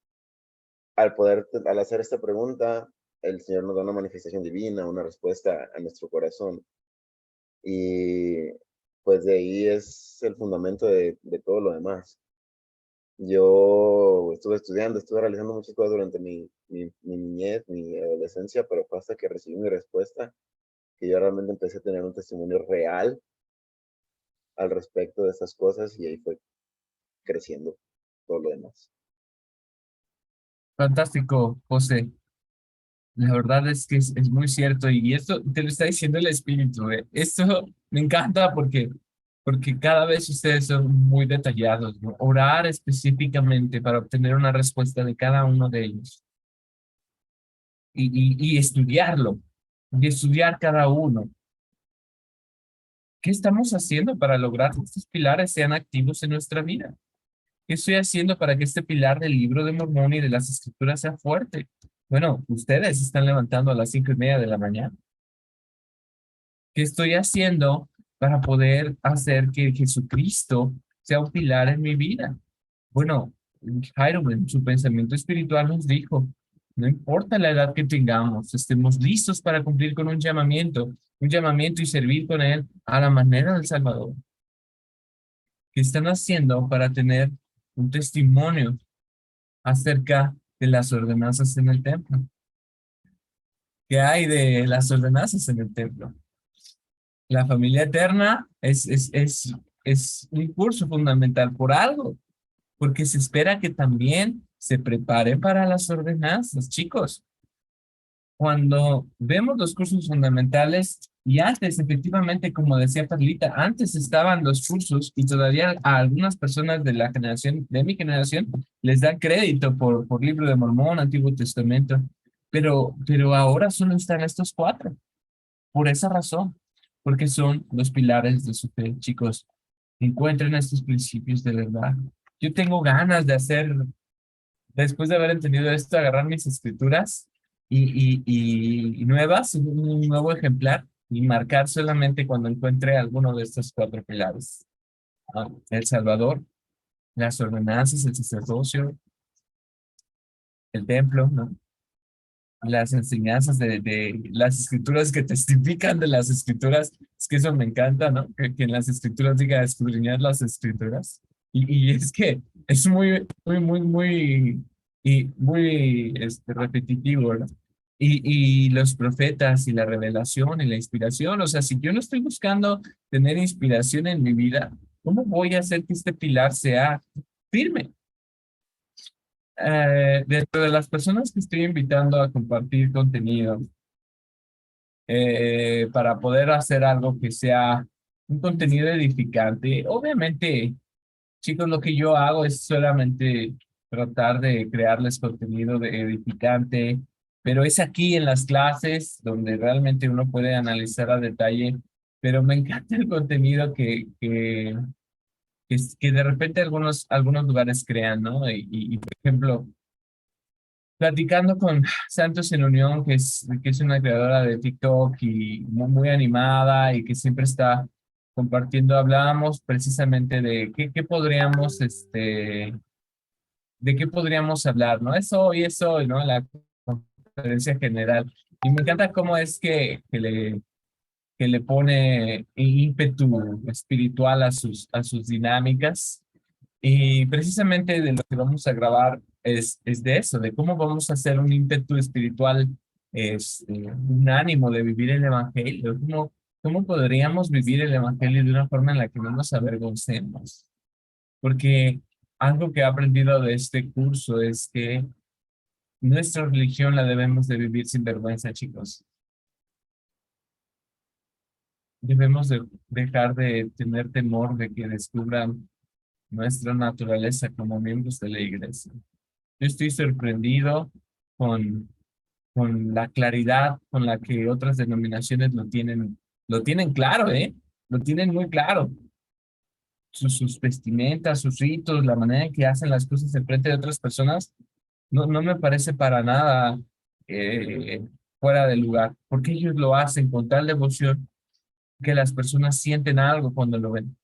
al hacer esta pregunta, el Señor nos da una manifestación divina, una respuesta a nuestro corazón. Y pues de ahí es el fundamento de todo lo demás. Yo estuve realizando muchas cosas durante mi niñez, mi adolescencia, pero fue hasta que recibí mi respuesta que yo realmente empecé a tener un testimonio real al respecto de estas cosas y ahí fue creciendo todo lo demás. fantástico, José. La verdad es que es muy cierto y esto te lo está diciendo el espíritu. Esto me encanta porque cada vez ustedes son muy detallados, ¿no? Orar específicamente para obtener una respuesta de cada uno de ellos y estudiarlo y estudiar cada uno. ¿Qué estamos haciendo para lograr que estos pilares sean activos en nuestra vida? ¿Qué estoy haciendo para que este pilar del libro de Mormón y de las escrituras sea fuerte? Bueno, ustedes se están levantando a las 5:30 de la mañana. ¿Qué estoy haciendo para poder hacer que Jesucristo sea un pilar en mi vida? Bueno, Jairo en su pensamiento espiritual nos dijo, no importa la edad que tengamos, estemos listos para cumplir con un llamamiento y servir con él a la manera del Salvador. ¿Qué están haciendo para tener un testimonio acerca de las ordenanzas en el templo? ¿Qué hay de las ordenanzas en el templo? La familia eterna es un curso fundamental por algo, porque se espera que también se prepare para las ordenanzas, chicos. Cuando vemos los cursos fundamentales, y antes, efectivamente, como decía Perlita, antes estaban los cursos y todavía a algunas personas de la generación, de mi generación, les dan crédito por Libro de Mormón, Antiguo Testamento, pero ahora solo están estos cuatro, por esa razón, porque son los pilares de su fe, chicos. Encuentren estos principios de verdad. Yo tengo ganas de hacer, después de haber entendido esto, agarrar mis escrituras y nuevas, un nuevo ejemplar y marcar solamente cuando encuentre alguno de estos cuatro pilares. El Salvador, las ordenanzas, el sacerdocio, el templo, ¿no? Las enseñanzas de las escrituras que testifican de las escrituras. Es que eso me encanta, ¿no? Que en las escrituras diga escudriñar las escrituras. Y es que es muy repetitivo, ¿no? Y los profetas y la revelación y la inspiración, o sea, si yo no estoy buscando tener inspiración en mi vida, ¿cómo voy a hacer que este pilar sea firme? Dentro de las personas que estoy invitando a compartir contenido para poder hacer algo que sea un contenido edificante, obviamente, chicos, lo que yo hago es solamente tratar de crearles contenido edificante, pero es aquí en las clases donde realmente uno puede analizar a detalle, pero me encanta el contenido que de repente algunos lugares crean, ¿no? Por ejemplo, platicando con Santos en Unión, que es una creadora de TikTok y muy animada y que siempre está compartiendo, hablábamos precisamente de qué podríamos, de qué podríamos hablar, ¿no? Es hoy, ¿no? La conferencia general. Y me encanta cómo es que le pone ímpetu espiritual a sus dinámicas Y precisamente de lo que vamos a grabar es de eso, de cómo vamos a hacer un ímpetu espiritual, un ánimo de vivir el Evangelio, cómo podríamos vivir el Evangelio de una forma en la que no nos avergoncemos. Porque algo que he aprendido de este curso es que nuestra religión la debemos de vivir sin vergüenza, chicos. Debemos de dejar de tener temor de que descubran nuestra naturaleza como miembros de la iglesia. Yo estoy sorprendido con, con la claridad con la que otras denominaciones lo tienen claro, ¿eh? Lo tienen muy claro. Sus vestimentas, sus ritos, la manera en que hacen las cosas en frente de otras personas, no me parece para nada fuera de lugar, porque ellos lo hacen con tal devoción que las personas sienten algo cuando lo ven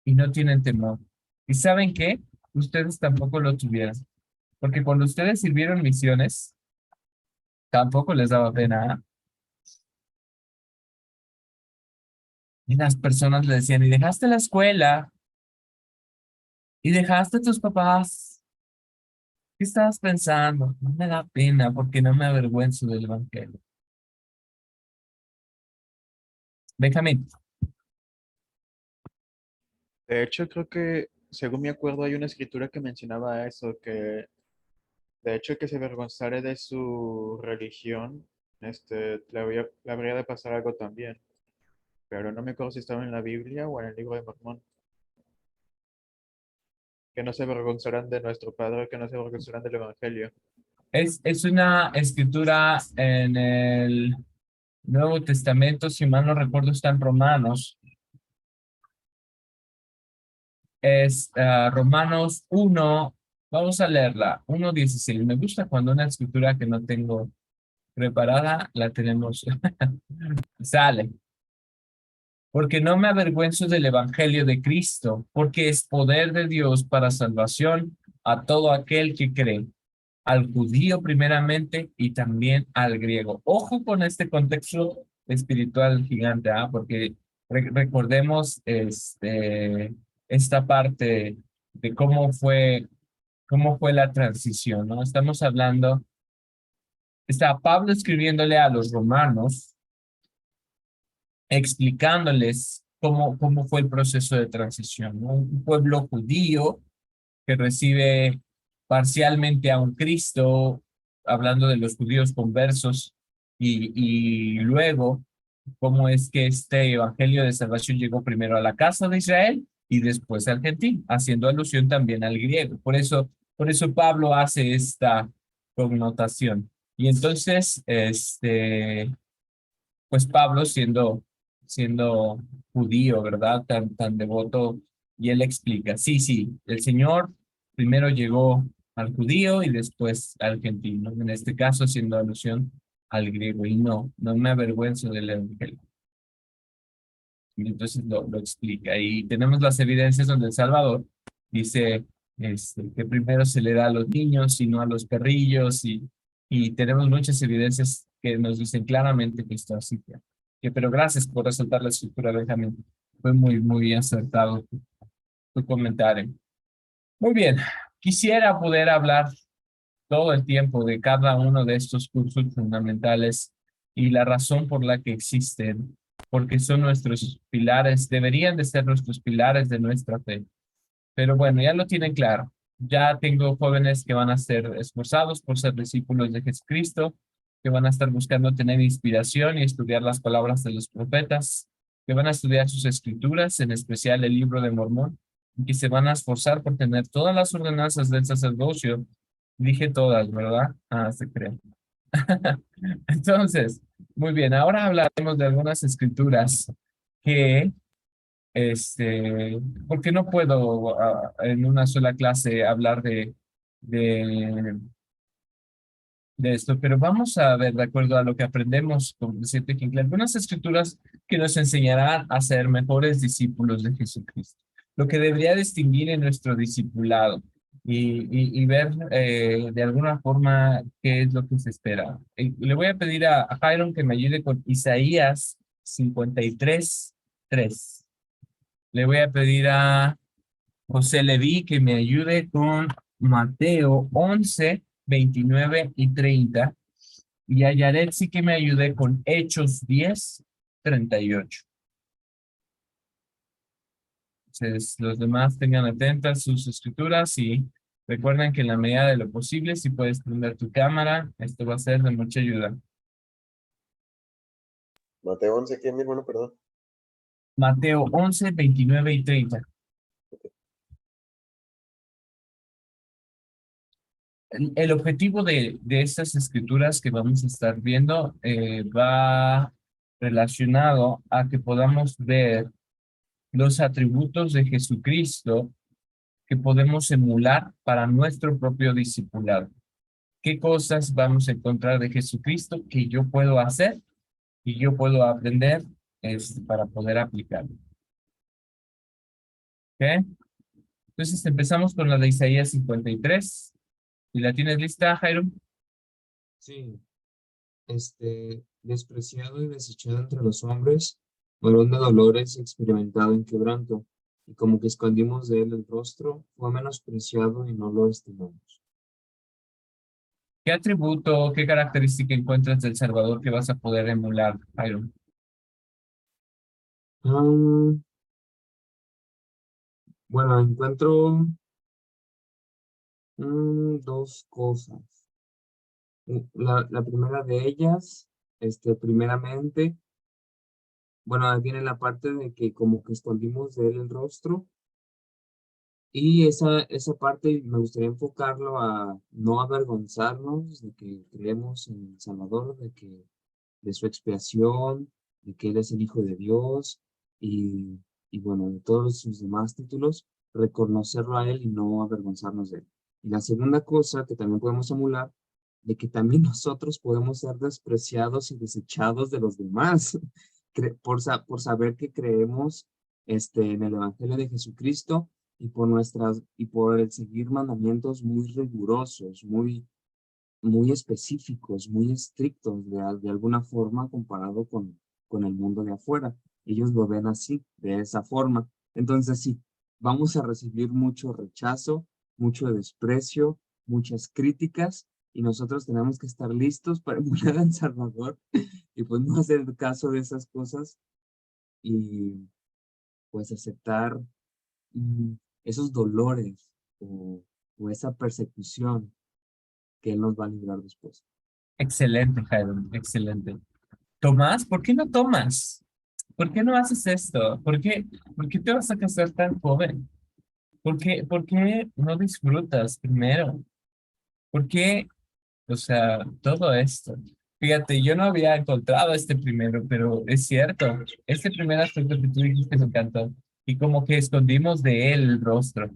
y no tienen temor. ¿Y saben qué? Ustedes tampoco lo tuvieron, porque cuando ustedes sirvieron misiones, tampoco les daba pena. ¿Ah? Y las personas le decían, y dejaste la escuela, y dejaste a tus papás. ¿Qué estabas pensando? No me da pena porque no me avergüenzo del evangelio. Benjamín, De hecho, creo que, según me acuerdo, hay una escritura que mencionaba eso, que de hecho que se avergonzara de su religión, le habría de pasar algo también. Pero no me acuerdo si estaba en la Biblia o en el libro de Mormón. Que no se avergonzarán de nuestro Padre, que no se avergonzarán del Evangelio. es una escritura en el Nuevo Testamento, si mal no recuerdo, está en Romanos. Es Romanos 1, vamos a leerla, 1:16. Me gusta cuando una escritura que no tengo preparada, la tenemos, sale. Porque no me avergüenzo del evangelio de Cristo, porque es poder de Dios para salvación a todo aquel que cree, al judío primeramente y también al griego. Ojo con este contexto espiritual gigante, ¿ah? Porque recordemos esta parte de cómo fue la transición, ¿no? Estamos hablando, está Pablo escribiéndole a los romanos, explicándoles cómo fue el proceso de transición, ¿no? Un pueblo judío que recibe parcialmente a un Cristo, hablando de los judíos conversos, y luego cómo es que este evangelio de salvación llegó primero a la casa de Israel y después al gentil, haciendo alusión también al griego. Por eso Pablo hace esta connotación. Y entonces, pues Pablo siendo judío, ¿verdad? Tan devoto, y él explica, sí, el Señor primero llegó al judío y después al gentil, ¿no? En este caso haciendo alusión al griego, y no me avergüenzo del evangelio. Y entonces lo explica. Y tenemos las evidencias donde el Salvador dice que primero se le da a los niños y no a los perrillos, y tenemos muchas evidencias que nos dicen claramente que esto así fue. Pero gracias por resaltar la escritura, Benjamín. Fue muy acertado tu comentario. Muy bien, quisiera poder hablar todo el tiempo de cada uno de estos cursos fundamentales y la razón por la que existen, porque son nuestros pilares, deberían de ser nuestros pilares de nuestra fe. Pero bueno, ya lo tienen claro. Ya tengo jóvenes que van a ser esforzados por ser discípulos de Jesucristo, que van a estar buscando tener inspiración y estudiar las palabras de los profetas, que van a estudiar sus escrituras, en especial el libro de Mormón, y que se van a esforzar por tener todas las ordenanzas del sacerdocio. Dije todas, ¿verdad? Ah, se creen. Entonces, muy bien, ahora hablaremos de algunas escrituras que porque no puedo en una sola clase hablar de, de esto, pero vamos a ver, de acuerdo a lo que aprendemos con el presidente Hinckley, algunas escrituras que nos enseñarán a ser mejores discípulos de Jesucristo, lo que debería distinguir en nuestro discipulado y ver de alguna forma qué es lo que se espera. Le voy a pedir a Jairo que me ayude con Isaías 53:3. Le voy a pedir a José Leví que me ayude con Mateo 11, 29 y 30. Y a Yaret sí que me ayude con Hechos 10, 38. Entonces, los demás tengan atentas sus escrituras y recuerden que en la medida de lo posible, si puedes prender tu cámara, esto va a ser de mucha ayuda. Mateo 11, ¿quién, mi hermano? Perdón. Mateo 11, 29 y 30. El objetivo de estas escrituras que vamos a estar viendo va relacionado a que podamos ver los atributos de Jesucristo que podemos emular para nuestro propio discipulado. ¿Qué cosas vamos a encontrar de Jesucristo que yo puedo hacer y yo puedo aprender para poder aplicarlo? ¿Ok? Entonces empezamos con la de Isaías 53. ¿Y la tienes lista, Jairo? Sí, despreciado y desechado entre los hombres, varón de dolores, experimentado en quebranto, y como que escondimos de él el rostro, fue menospreciado y no lo estimamos. ¿Qué atributo, qué característica encuentras del Salvador que vas a poder emular, Jairo? Ah, bueno, encuentro dos cosas. La primera de ellas, primeramente, bueno, ahí viene la parte de que como que escondimos de él el rostro. Y esa parte me gustaría enfocarlo a no avergonzarnos de que creemos en el Salvador, de su expiación, de que Él es el Hijo de Dios y bueno, de todos sus demás títulos, reconocerlo a Él y no avergonzarnos de Él. Y la segunda cosa que también podemos emular, de que también nosotros podemos ser despreciados y desechados de los demás por saber que creemos en el Evangelio de Jesucristo y por el seguir mandamientos muy rigurosos, muy específicos, muy estrictos de alguna forma comparado con el mundo de afuera. Ellos lo ven así, de esa forma. Entonces sí, vamos a recibir mucho rechazo, mucho desprecio, muchas críticas y nosotros tenemos que estar listos para emular al Salvador y pues no hacer caso de esas cosas y pues aceptar mm, esos dolores o esa persecución que Él nos va a librar después. Excelente, Jairo, excelente. Tomás, ¿por qué no tomas? ¿Por qué no haces esto? ¿Por qué te vas a casar tan joven? Por qué no disfrutas primero? ¿Por qué, o sea, todo esto? Fíjate, yo no había encontrado este primero, pero es cierto, este primer aspecto que tú dijiste me encantó. Y como que escondimos de él el rostro.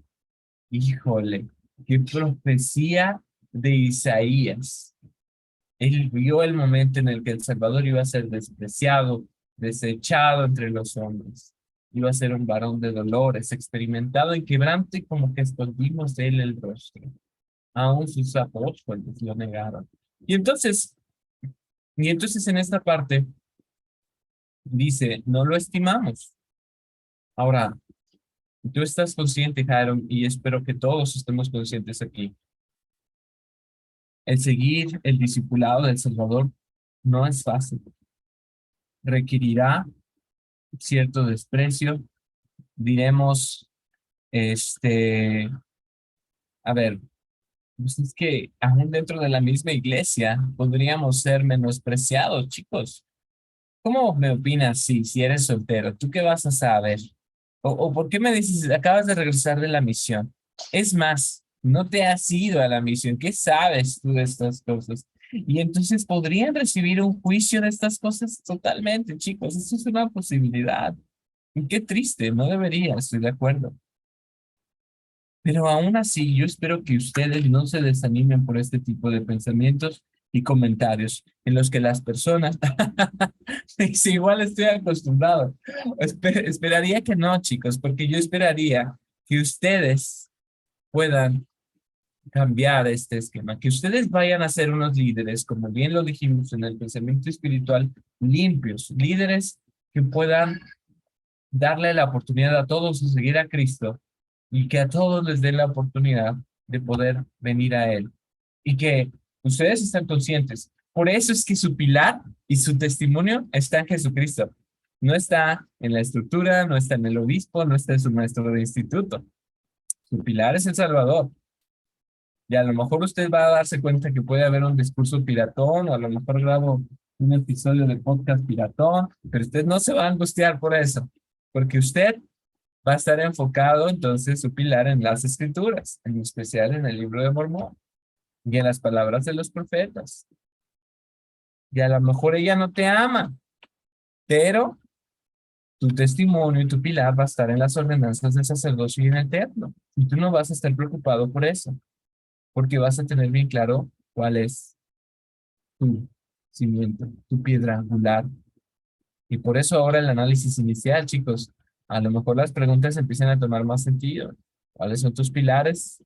Híjole, qué profecía de Isaías. Él vio el momento en el que el Salvador iba a ser despreciado, desechado entre los hombres. Iba a ser un varón de dolores, experimentado en quebranto y como que escondimos de él el rostro. Aún sus apóstoles lo negaron. Y entonces, en esta parte dice, no lo estimamos. Ahora, tú estás consciente, Jairo, y espero que todos estemos conscientes aquí. El seguir el discipulado del Salvador no es fácil. Requerirá cierto desprecio. Diremos, a ver, pues es que aún dentro de la misma iglesia podríamos ser menospreciados, chicos. ¿Cómo me opinas si eres soltero? ¿Tú qué vas a saber? O ¿por qué me dices, acabas de regresar de la misión? Es más, no te has ido a la misión. ¿Qué sabes tú de estas cosas? Y entonces podrían recibir un juicio de estas cosas totalmente, chicos. Eso es una posibilidad. Y qué triste, no debería, estoy de acuerdo. Pero aún así, yo espero que ustedes no se desanimen por este tipo de pensamientos y comentarios en los que las personas, si igual estoy acostumbrado, esperaría que no, chicos, porque yo esperaría que ustedes puedan cambiar este esquema, que ustedes vayan a ser unos líderes, como bien lo dijimos en el pensamiento espiritual, limpios, líderes que puedan darle la oportunidad a todos de seguir a Cristo y que a todos les dé la oportunidad de poder venir a Él y que ustedes están conscientes. Por eso es que su pilar y su testimonio está en Jesucristo. No está en la estructura, no está en el obispo, no está en su maestro de instituto. Su pilar es el Salvador. Y a lo mejor usted va a darse cuenta que puede haber un discurso piratón, o a lo mejor grabo un episodio de podcast piratón, pero usted no se va a angustiar por eso, porque usted va a estar enfocado entonces su pilar en las escrituras, en especial en el libro de Mormón y en las palabras de los profetas. Y a lo mejor ella no te ama, pero tu testimonio y tu pilar va a estar en las ordenanzas del sacerdocio y en el templo. Y tú no vas a estar preocupado por eso, porque vas a tener bien claro cuál es tu cimiento, tu piedra angular. Y por eso ahora el análisis inicial, chicos, a lo mejor las preguntas empiezan a tomar más sentido. ¿Cuáles son tus pilares?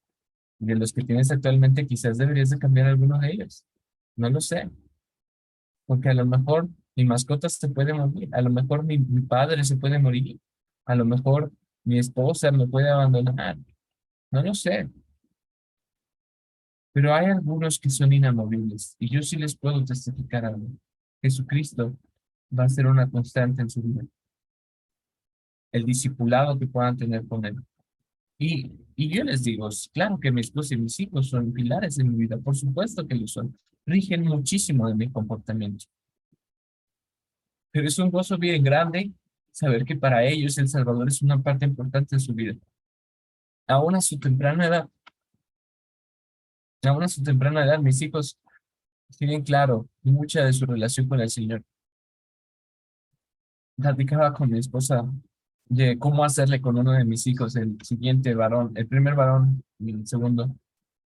De los que tienes actualmente, quizás deberías de cambiar algunos de ellos. No lo sé, porque a lo mejor mi mascota se puede morir, a lo mejor mi padre se puede morir, a lo mejor mi esposa me puede abandonar, no lo sé. Pero hay algunos que son inamovibles y yo sí les puedo testificar algo. Jesucristo va a ser una constante en su vida. El discipulado que puedan tener con Él. Y yo les digo, claro que mi esposa y mis hijos son pilares de mi vida, por supuesto que lo son. Rigen muchísimo de mi comportamiento. Pero es un gozo bien grande saber que para ellos El Salvador es una parte importante de su vida. Aún a su temprana edad, aún a su temprana edad, mis hijos tienen claro mucha de su relación con el Señor. Platicaba con mi esposa de cómo hacerle con uno de mis hijos, el siguiente varón, el primer varón y el segundo,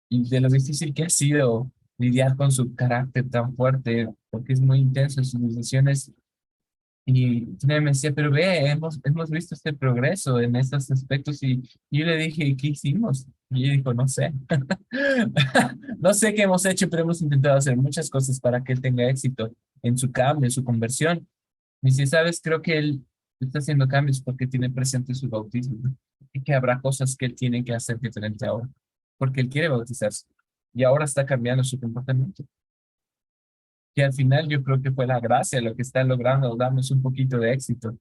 y de lo difícil que ha sido lidiar con su carácter tan fuerte, porque es muy intenso en sus decisiones. Y ella me decía, pero ve, hemos visto este progreso en estos aspectos, y yo le dije, ¿qué hicimos? Y ella dijo, no sé. No sé qué hemos hecho, pero hemos intentado hacer muchas cosas para que él tenga éxito en su cambio, en su conversión. Y si sabes, creo que él está haciendo cambios porque tiene presente su bautismo, ¿no? Y que habrá cosas que él tiene que hacer diferente ahora, porque él quiere bautizarse y ahora está cambiando su comportamiento. Que al final yo creo que fue la gracia lo que está logrando darnos un poquito de éxito.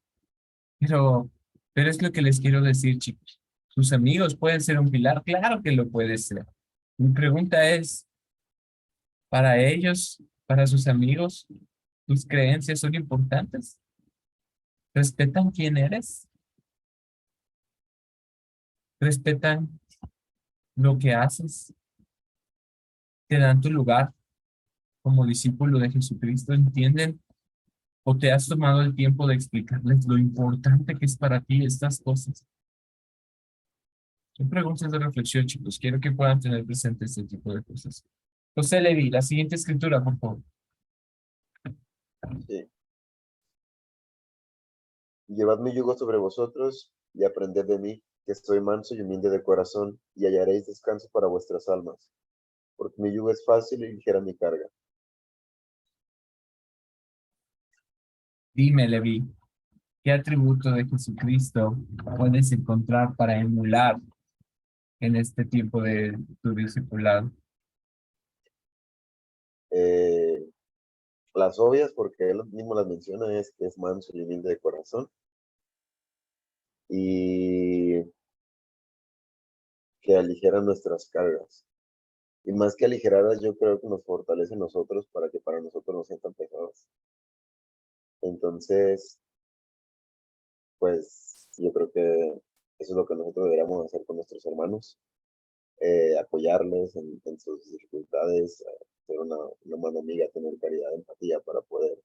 Pero es lo que les quiero decir, chicos. ¿Sus amigos pueden ser un pilar? Claro que lo puede ser. Mi pregunta es, ¿para ellos, para sus amigos, tus creencias son importantes? ¿Respetan quién eres? ¿Respetan lo que haces? ¿Te dan tu lugar como discípulo de Jesucristo? ¿Entienden? ¿O te has tomado el tiempo de explicarles lo importante que es para ti estas cosas? Son preguntas de reflexión, chicos. Quiero que puedan tener presente este tipo de cosas. José Levi, la siguiente escritura, por favor. Sí. Llevad mi yugo sobre vosotros y aprended de mí, que soy manso y humilde de corazón, y hallaréis descanso para vuestras almas, porque mi yugo es fácil y ligera mi carga. Dime, Levi, ¿qué atributo de Jesucristo puedes encontrar para emular en este tiempo de tu discipulado? Las obvias, porque él mismo las menciona, es que es manso y humilde de corazón, y que aligera nuestras cargas. Y más que aligerarlas, yo creo que nos fortalece a nosotros para que para nosotros no sean tan pesadas. Entonces, pues yo creo que eso es lo que nosotros deberíamos hacer con nuestros hermanos, apoyarles en sus dificultades, ser una mano amiga, tener caridad, empatía para poder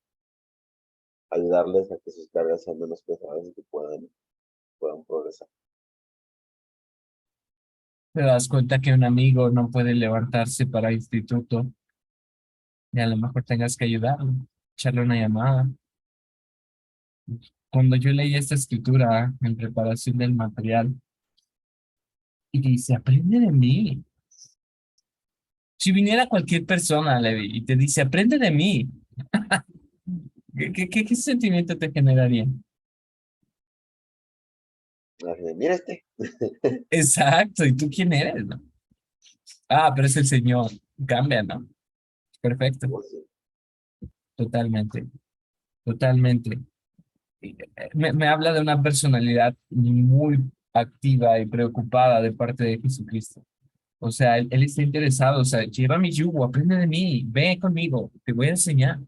ayudarles a que sus cargas sean menos pesadas y que puedan progresar. Te das cuenta que un amigo no puede levantarse para instituto y a lo mejor tengas que ayudarlo, echarle una llamada. Cuando yo leí esta escritura en preparación del material y dice, aprende de mí. Si viniera cualquier persona, Levi, y te dice, aprende de mí, ¿qué sentimiento te generaría? Mira este. Exacto, ¿y tú quién eres, no? Ah, pero es el Señor. Cambia, ¿no? Perfecto, Oh, sí. totalmente, totalmente. Me habla de una personalidad muy activa y preocupada de parte de Jesucristo. O sea, él está interesado, o sea, lleva mi yugo, aprende de mí, ve conmigo, te voy a enseñar.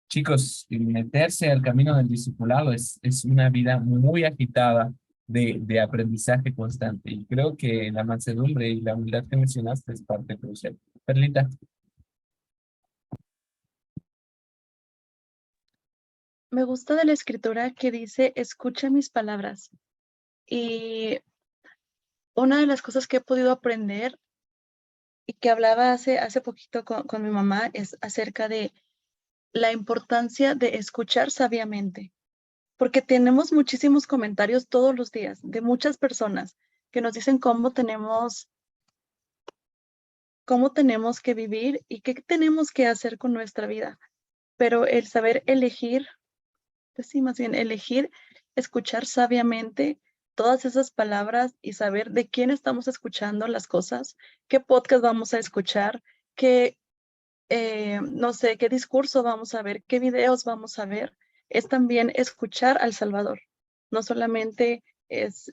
Chicos, y meterse al camino del discipulado es una vida muy agitada de aprendizaje constante. Y creo que la mansedumbre y la humildad que mencionaste es parte crucial. Perlita, Me gusta de la escritura que dice, escucha mis palabras. Y una de las cosas que he podido aprender y que hablaba hace poquito con mi mamá es acerca de la importancia de escuchar sabiamente, porque tenemos muchísimos comentarios todos los días de muchas personas que nos dicen cómo tenemos que vivir y qué tenemos que hacer con nuestra vida. Pero el saber elegir, pues sí, más bien elegir, escuchar sabiamente todas esas palabras y saber de quién estamos escuchando las cosas, qué podcast vamos a escuchar, qué, no sé, qué discurso vamos a ver, qué videos vamos a ver, es también escuchar al Salvador. No solamente es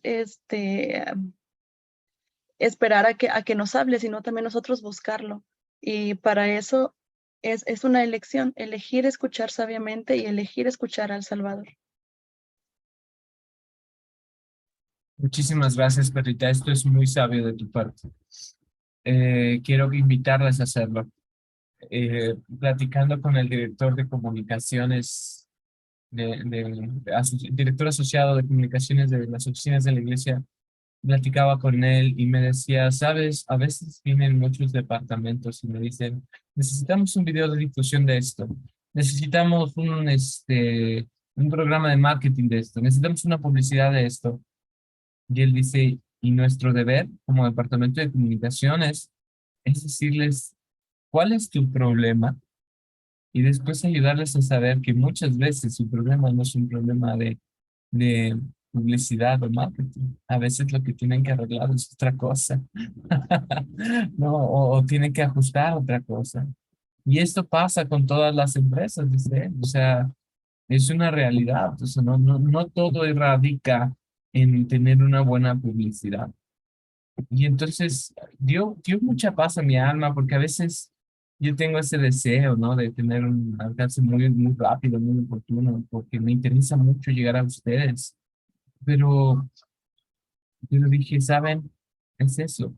esperar a que nos hable, sino también nosotros buscarlo. Y para eso es una elección, elegir escuchar sabiamente y elegir escuchar al Salvador. muchísimas gracias, Perlita. Esto es muy sabio de tu parte. Quiero invitarles a hacerlo. Platicando con el director de comunicaciones, director asociado de comunicaciones de las oficinas de la iglesia, platicaba con él y me decía, sabes, a veces vienen muchos departamentos y me dicen, necesitamos un video de difusión de esto, necesitamos un programa de marketing de esto, necesitamos una publicidad de esto. Y él dice, y nuestro deber como departamento de comunicaciones es decirles, ¿cuál es tu problema? Y después ayudarles a saber que muchas veces su problema no es un problema de publicidad o marketing. A veces lo que tienen que arreglar es otra cosa. No, o tienen que ajustar otra cosa. Y esto pasa con todas las empresas, dice él. O sea, es una realidad. O sea, no todo radica en tener una buena publicidad. Y entonces dio mucha paz a mi alma porque a veces yo tengo ese deseo, ¿no? De tener un alcance muy rápido, muy oportuno, porque me interesa mucho llegar a ustedes. Pero yo dije, ¿saben? Es eso,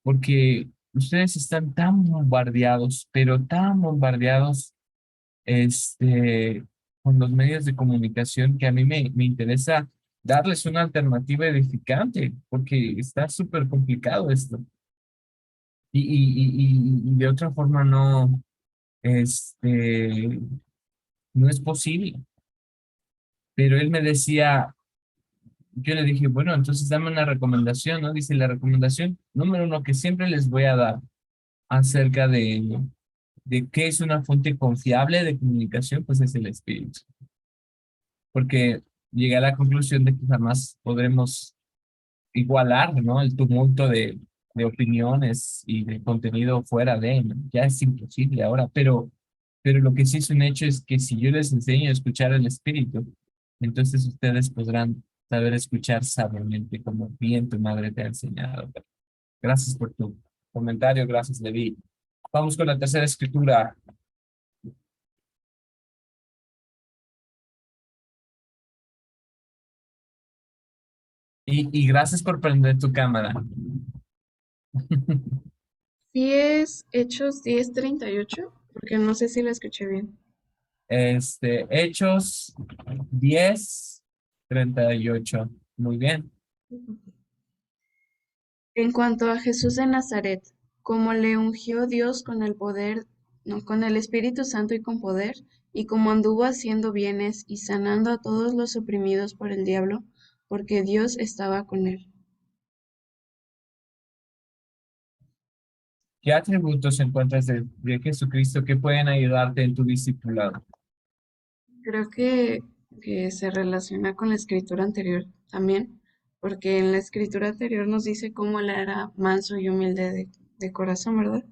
porque ustedes están tan bombardeados, pero tan bombardeados, este, con los medios de comunicación que a mí me interesa darles una alternativa edificante, porque está súper complicado esto. Y de otra forma este, no es posible. Pero él me decía, yo le dije, bueno, entonces dame una recomendación, ¿no? Dice, la recomendación número uno que siempre les voy a dar acerca de qué es una fuente confiable de comunicación, pues es el espíritu. Porque llegué a la conclusión de que jamás podremos igualar, ¿no? El tumulto de opiniones y de contenido fuera de, ¿no? Ya es imposible ahora, pero lo que sí es un hecho es que si yo les enseño a escuchar el espíritu, entonces ustedes podrán saber escuchar sabiamente como bien tu madre te ha enseñado. Gracias por tu comentario, gracias, Levi. Vamos con la tercera escritura. Y gracias por prender tu cámara. Sí es Hechos 10:38, porque no sé si lo escuché bien. Hechos 10:38. Muy bien. En cuanto a Jesús de Nazaret, como le ungió Dios con el poder, no, con el Espíritu Santo y con poder, y como anduvo haciendo bienes y sanando a todos los oprimidos por el diablo, porque Dios estaba con él. ¿Qué atributos encuentras de Jesucristo que pueden ayudarte en tu discipulado? Creo que se relaciona con la escritura anterior también, porque en la escritura anterior nos dice cómo él era manso y humilde de corazón, ¿verdad?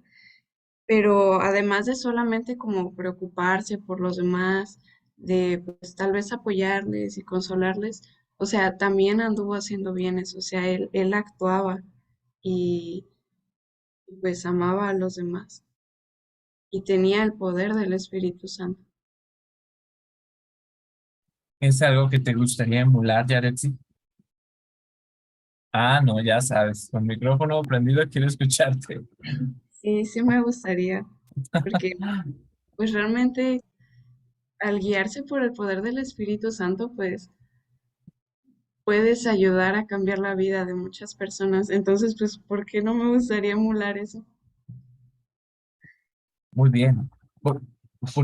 Pero además de solamente como preocuparse por los demás, de pues tal vez apoyarles y consolarles, o sea, también anduvo haciendo bienes, o sea, él actuaba y pues amaba a los demás y tenía el poder del Espíritu Santo. ¿Es algo que te gustaría emular, Yaretsi? Ah, no, ya sabes, con micrófono prendido quiero escucharte. Sí, sí me gustaría, porque pues realmente al guiarse por el poder del Espíritu Santo, pues puedes ayudar a cambiar la vida de muchas personas. Entonces, pues, ¿por qué no me gustaría emular eso? Muy bien. ¿Por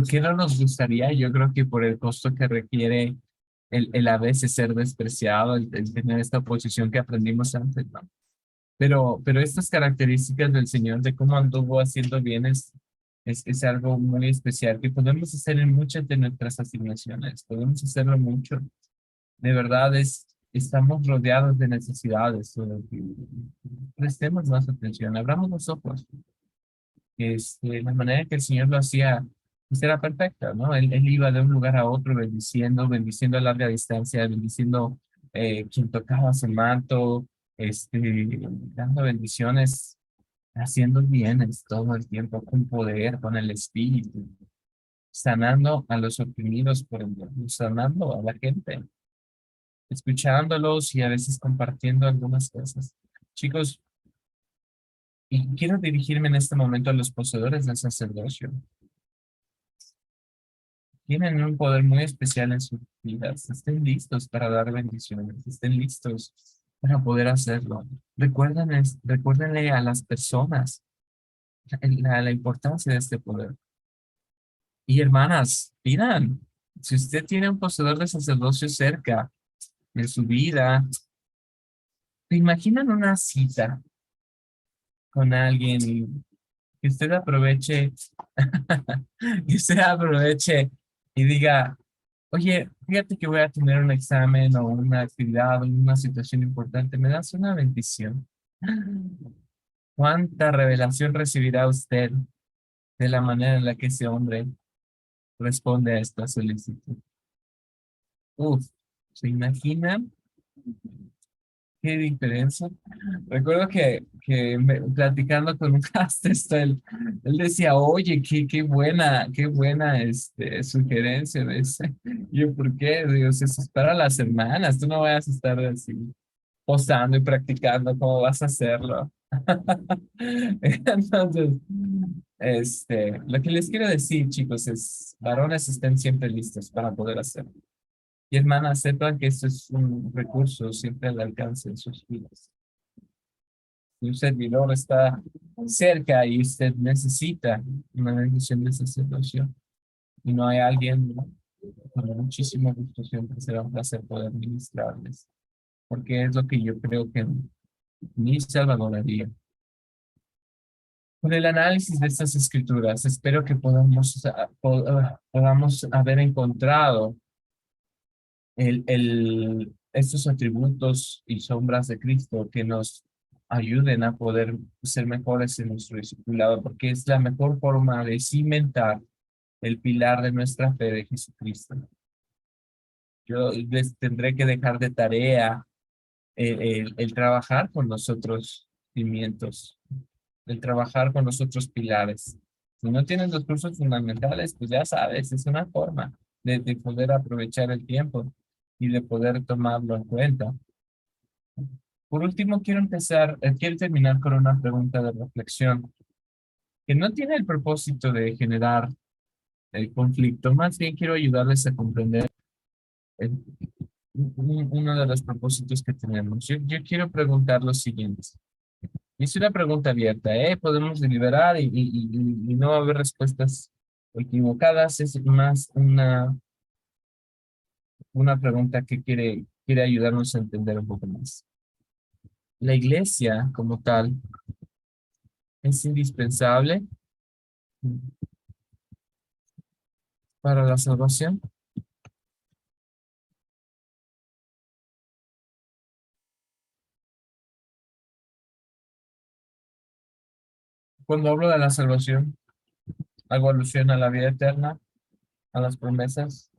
qué no nos gustaría? Yo creo que por el costo que requiere el a veces ser despreciado, el tener esta posición que aprendimos antes, ¿no? Pero estas características del Señor, de cómo anduvo haciendo bien, es algo muy especial que podemos hacer en muchas de nuestras asignaciones. Podemos hacerlo mucho. De verdad, estamos rodeados de necesidades. Prestemos más atención, abramos los ojos. La manera que el Señor lo hacía, pues era perfecta, ¿no? Él iba de un lugar a otro bendiciendo a larga distancia, bendiciendo quien tocaba su manto, dando bendiciones, haciendo bienes todo el tiempo, con poder, con el Espíritu, sanando a los oprimidos por el diablo, sanando a la gente, escuchándolos y a veces compartiendo algunas cosas. Chicos, y quiero dirigirme en este momento a los poseedores del sacerdocio. Tienen un poder muy especial en sus vidas. Estén listos para dar bendiciones. Estén listos para poder hacerlo. Recuérdenle a las personas la importancia de este poder. Y hermanas, pidan. Si usted tiene un poseedor de sacerdocio cerca en su vida, ¿te imaginan una cita con alguien y que usted aproveche, que usted aproveche y diga, oye, fíjate que voy a tener un examen o una actividad o una situación importante, ¿me das una bendición? ¿Cuánta revelación recibirá usted de la manera en la que ese hombre responde a esta solicitud? Uf, ¿se imaginan qué diferencia? Recuerdo platicando con un castesto, él decía, oye, qué buena sugerencia. Yo, ¿por qué? Digo, eso es para las hermanas, tú no vayas a estar así posando y practicando cómo vas a hacerlo. Entonces, lo que les quiero decir, chicos, es, varones estén siempre listos para poder hacerlo. Y hermanas, sepan que esto es un recurso siempre al alcance de sus vidas. Si un servidor está cerca y usted necesita una bendición de sacerdocio y no hay alguien, ¿no? Con muchísimo gusto siempre será un placer poder ministrarles, porque es lo que yo creo que mi Salvador haría. Con el análisis de estas escrituras, espero que podamos haber encontrado estos atributos y sombras de Cristo que nos ayuden a poder ser mejores en nuestro discipulado, porque es la mejor forma de cimentar el pilar de nuestra fe de Jesucristo. Yo les tendré que dejar de tarea el trabajar con los otros cimientos, el trabajar con los otros pilares. Si no tienes los cursos fundamentales, pues ya sabes, es una forma de poder aprovechar el tiempo y de poder tomarlo en cuenta. Por último, quiero terminar con una pregunta de reflexión que no tiene el propósito de generar el conflicto, más bien quiero ayudarles a comprender el- uno de los propósitos que tenemos. Yo quiero preguntar lo siguiente. Es una pregunta abierta, ¿eh? Podemos deliberar y no va a haber respuestas equivocadas. Es más una pregunta que quiere ayudarnos a entender un poco más. La iglesia como tal es indispensable para la salvación. Cuando hablo de la salvación, hago alusión a la vida eterna, a las promesas.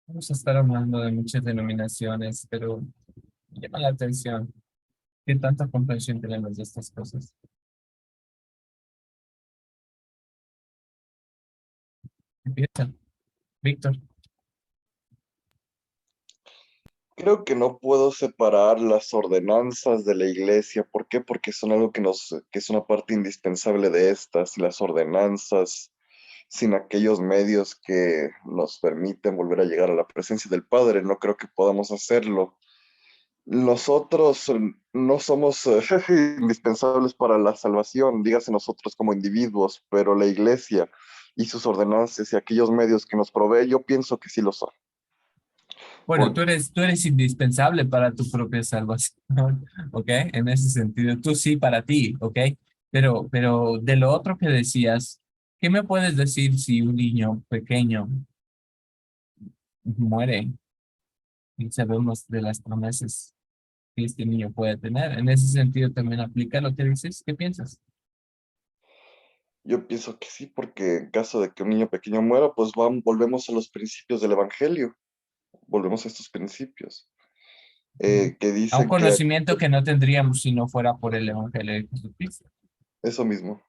Vamos a estar hablando de muchas denominaciones, pero llama la atención qué tanta comprensión tenemos de estas cosas. Empieza, Víctor. Creo que no puedo separar las ordenanzas de la iglesia. ¿Por qué? Porque son algo que es una parte indispensable de estas, y las ordenanzas, sin aquellos medios que nos permiten volver a llegar a la presencia del Padre, no creo que podamos hacerlo. Nosotros no somos indispensables para la salvación, dígase nosotros como individuos, pero la iglesia y sus ordenanzas y aquellos medios que nos provee, yo pienso que sí lo son. Bueno, tú eres indispensable para tu propia salvación, ¿ok? En ese sentido, tú sí para ti, ¿ok? Pero de lo otro que decías, ¿qué me puedes decir si un niño pequeño muere y sabemos de las promesas que este niño puede tener? En ese sentido también aplica lo que dices. ¿Qué piensas? Yo pienso que sí, porque en caso de que un niño pequeño muera, pues volvemos a los principios del Evangelio, volvemos a estos principios, que A un dicen que conocimiento que no tendríamos si no fuera por el Evangelio de Jesucristo. eso mismo.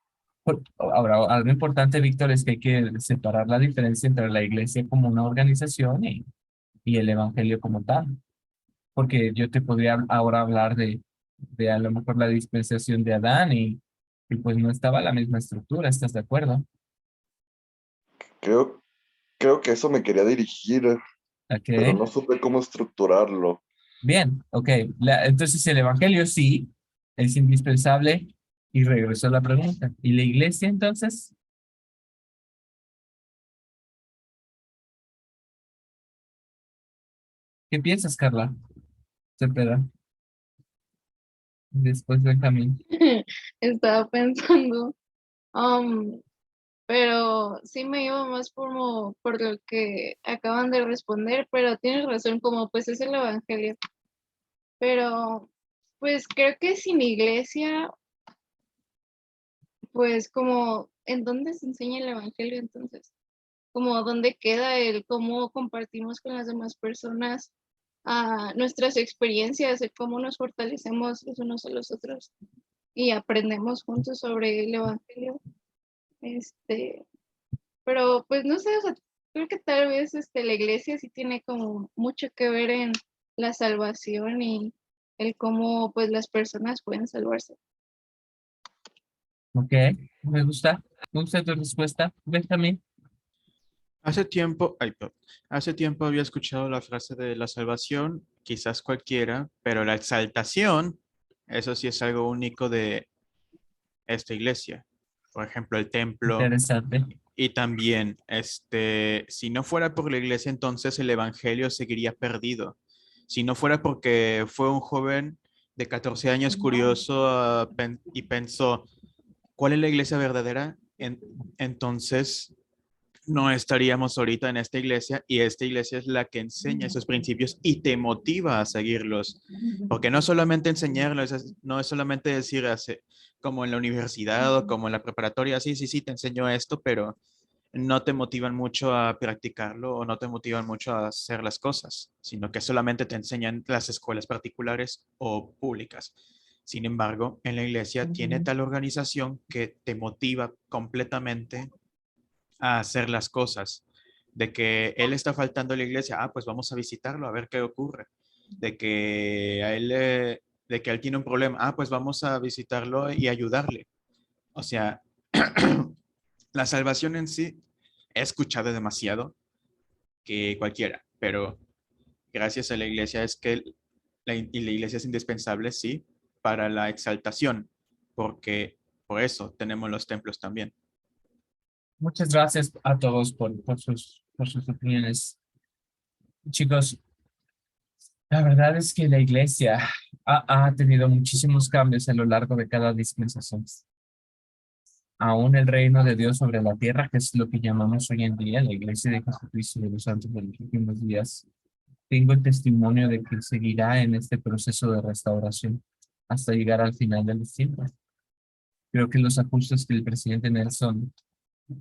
Ahora, algo importante, Víctor, es que hay que separar la diferencia entre la iglesia como una organización y el evangelio como tal. Porque yo te podría ahora hablar de a lo mejor la dispensación de Adán y pues no estaba la misma estructura, ¿estás de acuerdo? Creo, creo que eso me quería dirigir, Ok, pero no supe cómo estructurarlo. bien, ok. Entonces el evangelio sí es indispensable y regresó la pregunta. ¿Y la iglesia entonces? ¿Qué piensas, Carla? Cepeda, después del camino. Estaba pensando, um, pero sí me iba más por lo que acaban de responder, pero tienes razón, como pues es el evangelio. Pero pues creo que sin iglesia, pues como en dónde se enseña el evangelio entonces, como dónde queda el cómo compartimos con las demás personas nuestras experiencias, de cómo nos fortalecemos los unos a los otros y aprendemos juntos sobre el evangelio. Este, pero pues no sé, o sea, creo que tal vez la iglesia sí tiene como mucho que ver en la salvación y el cómo pues las personas pueden salvarse. Ok, me gusta tu respuesta. Benjamín. Hace tiempo había escuchado la frase de la salvación, quizás cualquiera, pero la exaltación, eso sí es algo único de esta iglesia. Por ejemplo, el templo. Interesante. Y también, si no fuera por la iglesia, entonces el evangelio seguiría perdido. Si no fuera porque fue un joven de 14 años curioso y pensó, ¿cuál es la iglesia verdadera? Entonces no estaríamos ahorita en esta iglesia, y esta iglesia es la que enseña esos principios y te motiva a seguirlos. Porque no solamente enseñarlos, no es solamente decir como en la universidad o como en la preparatoria, sí, sí, sí, te enseño esto, pero no te motivan mucho a practicarlo o no te motivan mucho a hacer las cosas, sino que solamente te enseñan las escuelas particulares o públicas. Sin embargo, en la iglesia tiene tal organización que te motiva completamente a hacer las cosas. De que él está faltando a la iglesia, pues vamos a visitarlo a ver qué ocurre. De que de que él tiene un problema, pues vamos a visitarlo y ayudarle. O sea, la salvación en sí he escuchado demasiado que cualquiera, pero gracias a la iglesia es que y la iglesia es indispensable, sí, para la exaltación, porque por eso tenemos los templos también. Muchas gracias a todos por sus opiniones. Chicos, la verdad es que la iglesia ha tenido muchísimos cambios a lo largo de cada dispensación. Aún el reino de Dios sobre la tierra, que es lo que llamamos hoy en día la iglesia de Jesucristo de los santos de los últimos días, tengo el testimonio de que seguirá en este proceso de restauración hasta llegar al final de los tiempos. Creo que los ajustes que el presidente Nelson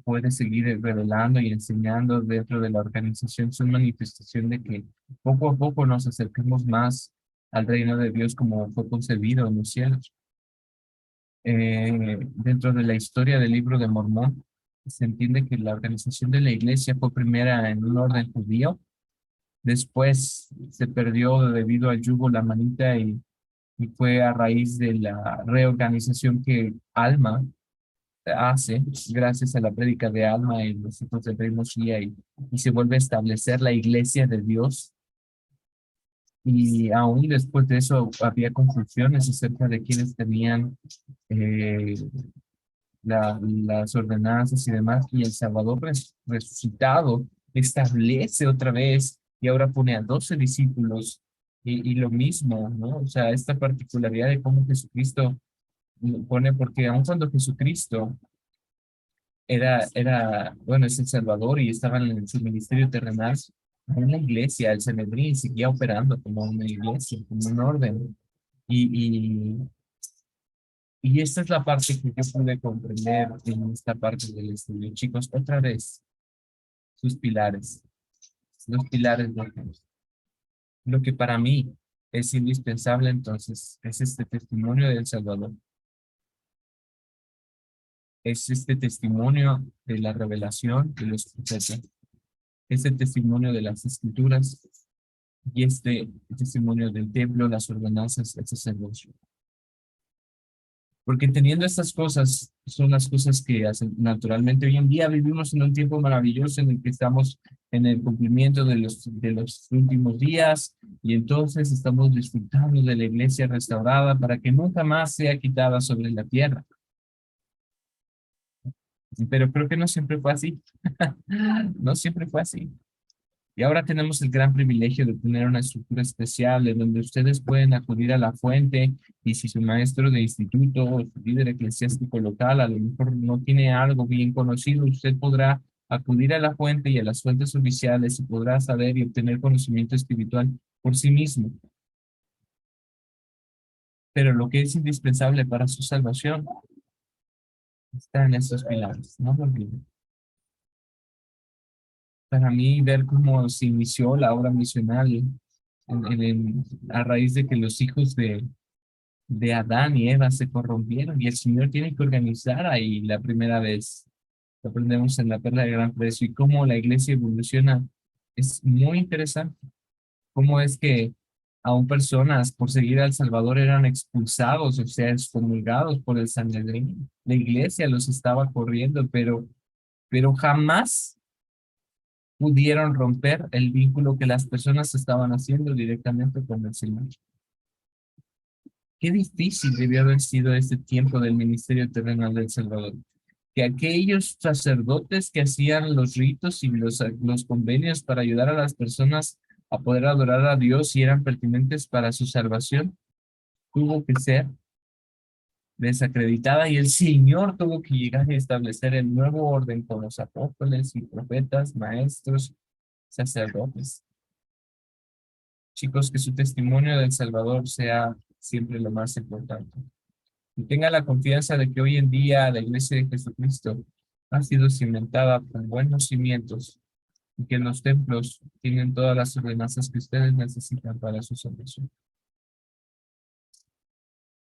puede seguir revelando y enseñando dentro de la organización son manifestación de que poco a poco nos acercamos más al reino de Dios como fue concebido en los cielos. Dentro de la historia del libro de Mormón, se entiende que la organización de la iglesia fue primera en un orden judío, después se perdió debido al yugo la manita y fue a raíz de la reorganización que Alma hace, gracias a la prédica de Alma y los hijos del rey Moshiach, y se vuelve a establecer la iglesia de Dios. Y aún después de eso había confusiones acerca de quienes tenían las ordenanzas y demás, y el Salvador resucitado establece otra vez y ahora pone a 12 discípulos y lo mismo, ¿no? O sea, esta particularidad de cómo Jesucristo pone, porque aun cuando Jesucristo bueno, es el Salvador y estaba en su ministerio terrenal, en la iglesia, el Sanedrín seguía operando como una iglesia, como un orden. Y, y esta es la parte que yo pude comprender en esta parte del estudio. Chicos, otra vez, sus pilares, los pilares de Dios. Lo que para mí es indispensable entonces es este testimonio del Salvador. Es este testimonio de la revelación de los profetas. Es el testimonio de las escrituras y este testimonio del templo, las ordenanzas, el sacerdocio. Porque teniendo estas cosas, son las cosas que hacen naturalmente. Hoy en día vivimos en un tiempo maravilloso en el que estamos en el cumplimiento de los últimos días y entonces estamos disfrutando de la iglesia restaurada para que nunca más sea quitada sobre la tierra. Pero creo que no siempre fue así. No siempre fue así. Y ahora tenemos el gran privilegio de tener una estructura especial en donde ustedes pueden acudir a la fuente y si su maestro de instituto o su líder eclesiástico local a lo mejor no tiene algo bien conocido, usted podrá acudir a la fuente y a las fuentes oficiales y podrá saber y obtener conocimiento espiritual por sí mismo. Pero lo que es indispensable para su salvación está en estos pilares, no lo olviden. Para mí, ver cómo se inició la obra misional a raíz de que los hijos de Adán y Eva se corrompieron y el Señor tiene que organizar ahí la primera vez. Lo aprendemos en la perla de gran precio y cómo la iglesia evoluciona. Es muy interesante. Cómo es que aún personas por seguir al Salvador eran expulsados, o sea, excomulgados por el Sanedrín. La iglesia los estaba corriendo, pero jamás pudieron romper el vínculo que las personas estaban haciendo directamente con el Señor. Qué difícil debió haber sido este tiempo del ministerio terrenal del Salvador. Que aquellos sacerdotes que hacían los ritos y los convenios para ayudar a las personas a poder adorar a Dios y eran pertinentes para su salvación, tuvo que ser desacreditada y el Señor tuvo que llegar a establecer el nuevo orden con los apóstoles y profetas, maestros, sacerdotes. Chicos, que su testimonio del Salvador sea siempre lo más importante. Y tenga la confianza de que hoy en día la Iglesia de Jesucristo ha sido cimentada con buenos cimientos y que los templos tienen todas las ordenanzas que ustedes necesitan para su salvación.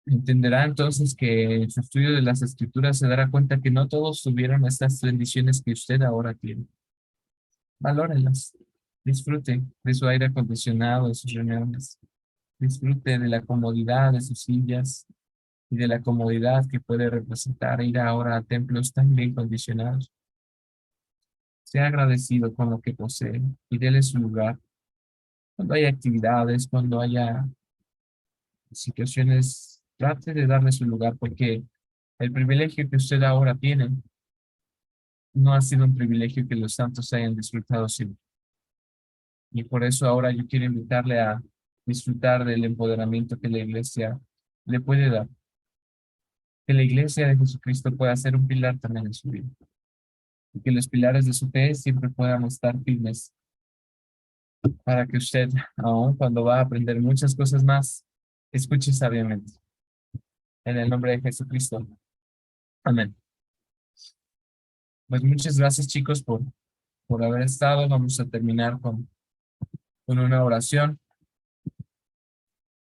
Entenderá entonces que en su estudio de las Escrituras se dará cuenta que no todos tuvieron estas bendiciones que usted ahora tiene. Valórenlas. Disfrute de su aire acondicionado, de sus reuniones. Disfrute de la comodidad de sus sillas y de la comodidad que puede representar ir ahora a templos tan bien condicionados. Sea agradecido con lo que posee y déle su lugar. Cuando haya actividades, cuando haya situaciones, trate de darle su lugar porque el privilegio que usted ahora tiene no ha sido un privilegio que los santos hayan disfrutado siempre. Y por eso ahora yo quiero invitarle a disfrutar del empoderamiento que la iglesia le puede dar. Que la iglesia de Jesucristo pueda ser un pilar también en su vida. Y que los pilares de su fe siempre puedan estar firmes para que usted, aun cuando va a aprender muchas cosas más, escuche sabiamente. En el nombre de Jesucristo. Amén. Pues muchas gracias, chicos, por haber estado. Vamos a terminar con una oración.